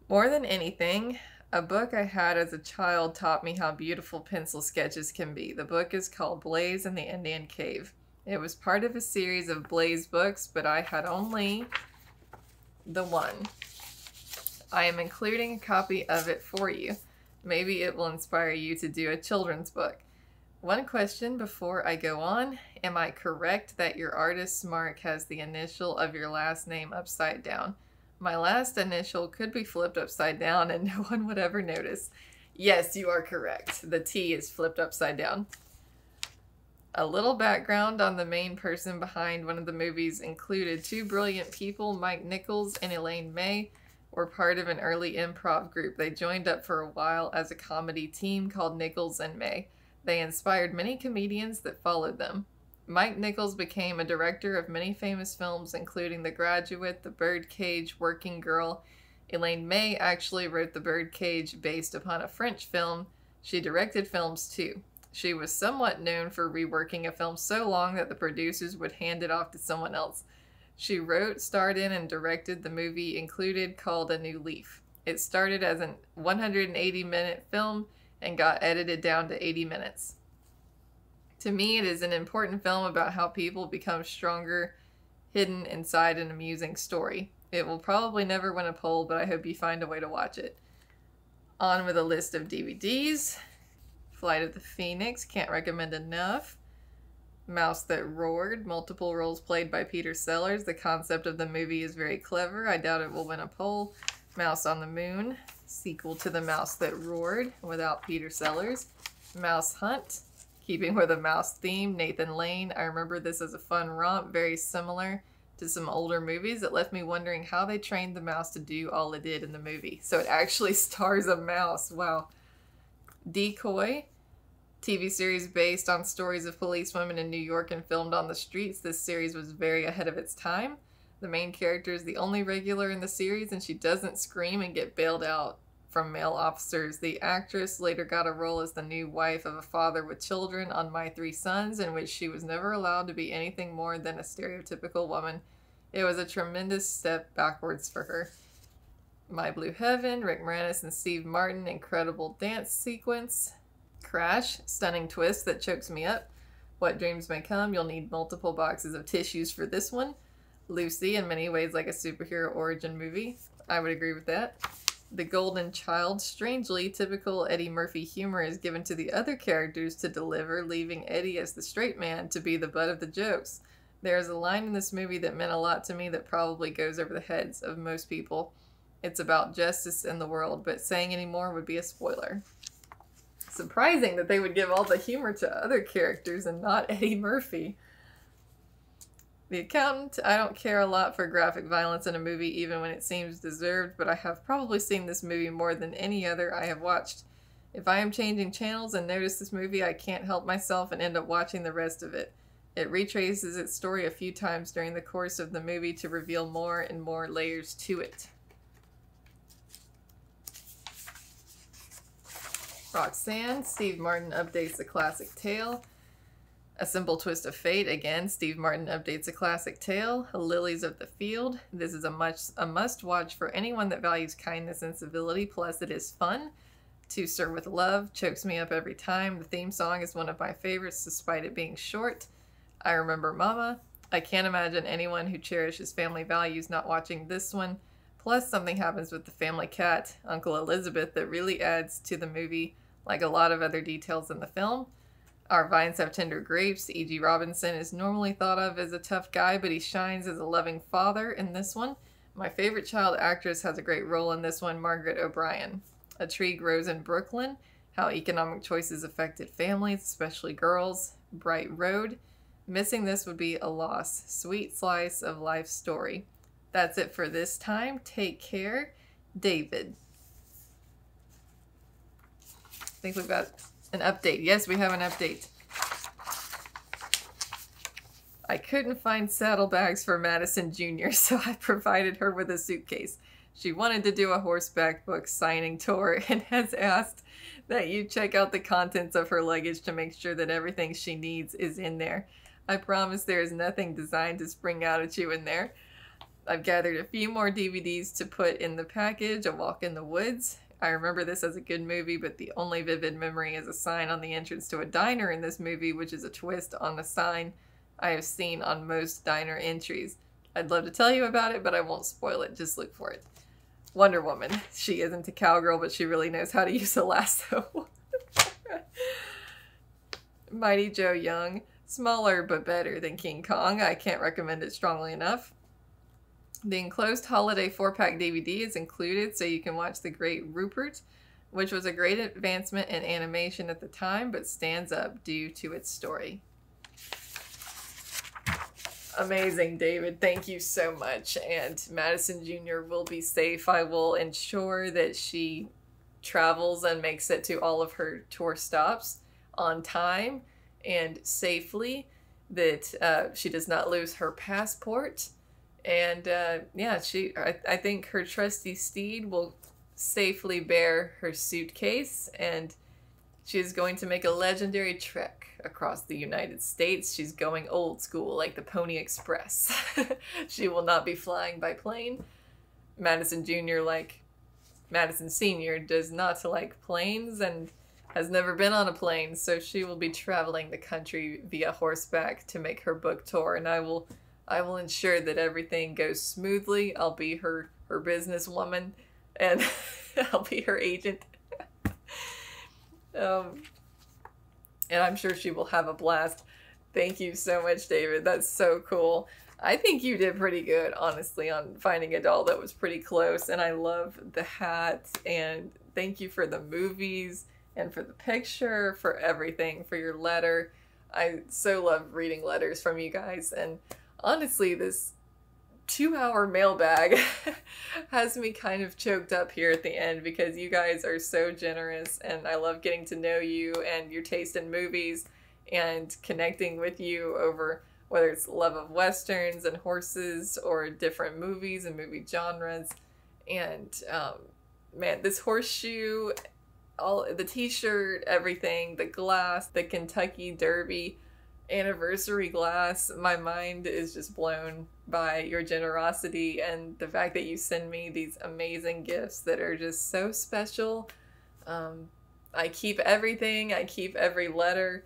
More than anything, a book I had as a child taught me how beautiful pencil sketches can be. The book is called Blaze in the Indian Cave. It was part of a series of Blaze books, but I had only the one. I am including a copy of it for you. Maybe it will inspire you to do a children's book. One question before I go on. Am I correct that your artist's mark has the initial of your last name upside down? My last initial could be flipped upside down and no one would ever notice. Yes, you are correct. The T is flipped upside down. A little background on the main person behind one of the movies included two brilliant people, Mike Nichols and Elaine May, were part of an early improv group. They joined up for a while as a comedy team called Nichols and May. They inspired many comedians that followed them. Mike Nichols became a director of many famous films, including The Graduate, The Birdcage, Working Girl. Elaine May actually wrote The Birdcage based upon a French film. She directed films too. She was somewhat known for reworking a film so long that the producers would hand it off to someone else. She wrote, starred in, and directed the movie included called A New Leaf. It started as a 180-minute film and got edited down to 80 minutes. To me, it is an important film about how people become stronger, hidden inside an amusing story. It will probably never win a poll, but I hope you find a way to watch it. On with a list of DVDs. Flight of the Phoenix, can't recommend enough. Mouse That Roared, multiple roles played by Peter Sellers. The concept of the movie is very clever. I doubt it will win a poll. Mouse on the Moon, sequel to The Mouse That Roared without Peter Sellers. Mouse Hunt, keeping with a mouse theme, Nathan Lane. I remember this as a fun romp, very similar to some older movies. It left me wondering how they trained the mouse to do all it did in the movie. So it actually stars a mouse. Wow. Decoy, TV series based on stories of policewomen in New York and filmed on the streets. This series was very ahead of its time. The main character is the only regular in the series, and she doesn't scream and get bailed out from male officers. The actress later got a role as the new wife of a father with children on My Three Sons, in which she was never allowed to be anything more than a stereotypical woman. It was a tremendous step backwards for her. My Blue Heaven, Rick Moranis and Steve Martin, incredible dance sequence. Crash, stunning twist that chokes me up. What Dreams May Come, you'll need multiple boxes of tissues for this one. Lucy, in many ways like a superhero origin movie. I would agree with that. The Golden Child, strangely, typical Eddie Murphy humor is given to the other characters to deliver, leaving Eddie as the straight man to be the butt of the jokes. There is a line in this movie that meant a lot to me that probably goes over the heads of most people. It's about justice in the world, but saying any more would be a spoiler. Surprising that they would give all the humor to other characters and not Eddie Murphy. The Accountant, I don't care a lot for graphic violence in a movie even when it seems deserved, but I have probably seen this movie more than any other I have watched. If I am changing channels and notice this movie, I can't help myself and end up watching the rest of it. It retraces its story a few times during the course of the movie to reveal more and more layers to it. Roxanne, Steve Martin updates the classic tale. A Simple Twist of Fate, again, Steve Martin updates a classic tale. Lilies of the Field, this is a must-watch for anyone that values kindness and civility, plus it is fun. To Serve with Love, chokes me up every time. The theme song is one of my favorites despite it being short. I Remember Mama. I can't imagine anyone who cherishes family values not watching this one. Plus something happens with the family cat, Uncle Elizabeth, that really adds to the movie, like a lot of other details in the film. Our Vines Have Tender Grapes. E.G. Robinson is normally thought of as a tough guy, but he shines as a loving father in this one. My favorite child actress has a great role in this one, Margaret O'Brien. A Tree Grows in Brooklyn. How economic choices affected families, especially girls. Bright Road. Missing this would be a loss. Sweet slice of life story. That's it for this time. Take care. David. I think we've got an update. Yes, we have an update. I couldn't find saddlebags for Madison Jr., so I provided her with a suitcase. She wanted to do a horseback book signing tour and has asked that you check out the contents of her luggage to make sure that everything she needs is in there. I promise there is nothing designed to spring out at you in there. I've gathered a few more DVDs to put in the package. A Walk in the Woods. I remember this as a good movie, but the only vivid memory is a sign on the entrance to a diner in this movie, which is a twist on the sign I have seen on most diner entries. I'd love to tell you about it, but I won't spoil it. Just look for it. Wonder Woman. She isn't a cowgirl, but she really knows how to use a lasso. Mighty Joe Young. Smaller, but better than King Kong. I can't recommend it strongly enough. The enclosed holiday 4-pack DVD is included, so you can watch The Great Rupert, which was a great advancement in animation at the time, but stands up due to its story. Amazing, David. Thank you so much. And Madison Jr. will be safe. I will ensure that she travels and makes it to all of her tour stops on time and safely, that she does not lose her passport. And yeah, I think her trusty steed will safely bear her suitcase, and she is going to make a legendary trek across the United States. She's going old school, like the Pony Express. She will not be flying by plane. Madison Jr., like Madison Sr., does not like planes and has never been on a plane, so she will be traveling the country via horseback to make her book tour, and I will ensure that everything goes smoothly. I'll be her businesswoman, and I'll be her agent. And I'm sure she will have a blast. Thank you so much, David. That's so cool. I think you did pretty good, honestly, on finding a doll that was pretty close, and I love the hat, and thank you for the movies, and for the picture, for everything, for your letter. I so love reading letters from you guys, and honestly, this 2-hour mailbag has me kind of choked up here at the end because you guys are so generous, and I love getting to know you and your taste in movies and connecting with you over whether it's love of westerns and horses or different movies and movie genres. And man, this horseshoe, all the t-shirt, everything, the glass, the Kentucky Derby anniversary glass, my mind is just blown by your generosity and the fact that you send me these amazing gifts that are just so special. I keep everything. I keep every letter.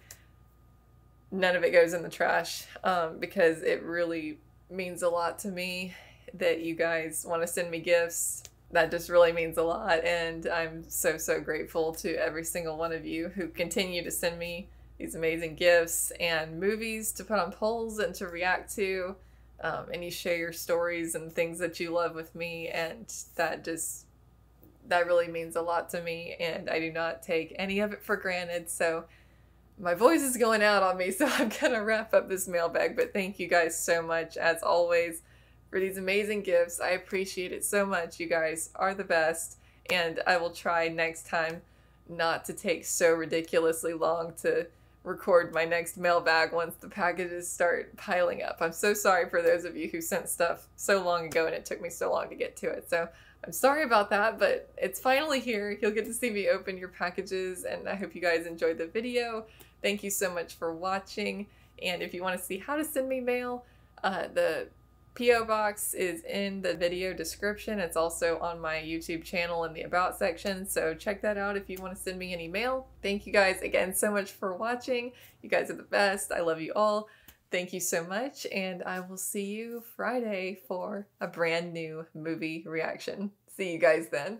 None of it goes in the trash because it really means a lot to me that you guys want to send me gifts. That just really means a lot, and I'm so, so grateful to every single one of you who continue to send me these amazing gifts and movies to put on polls and to react to, and you share your stories and things that you love with me, and that really means a lot to me, and I do not take any of it for granted. So my voice is going out on me, so I'm gonna wrap up this mailbag, but thank you guys so much, as always, for these amazing gifts. I appreciate it so much. You guys are the best, and I will try next time not to take so ridiculously long to record my next mailbag once the packages start piling up. I'm so sorry for those of you who sent stuff so long ago and it took me so long to get to it. So I'm sorry about that, but it's finally here. You'll get to see me open your packages, and I hope you guys enjoyed the video. Thank you so much for watching, and if you want to see how to send me mail, the P.O. box is in the video description. It's also on my YouTube channel in the About section, so check that out if you want to send me any mail. Thank you guys again so much for watching. You guys are the best. I love you all. Thank you so much, and I will see you Friday for a brand new movie reaction. See you guys then.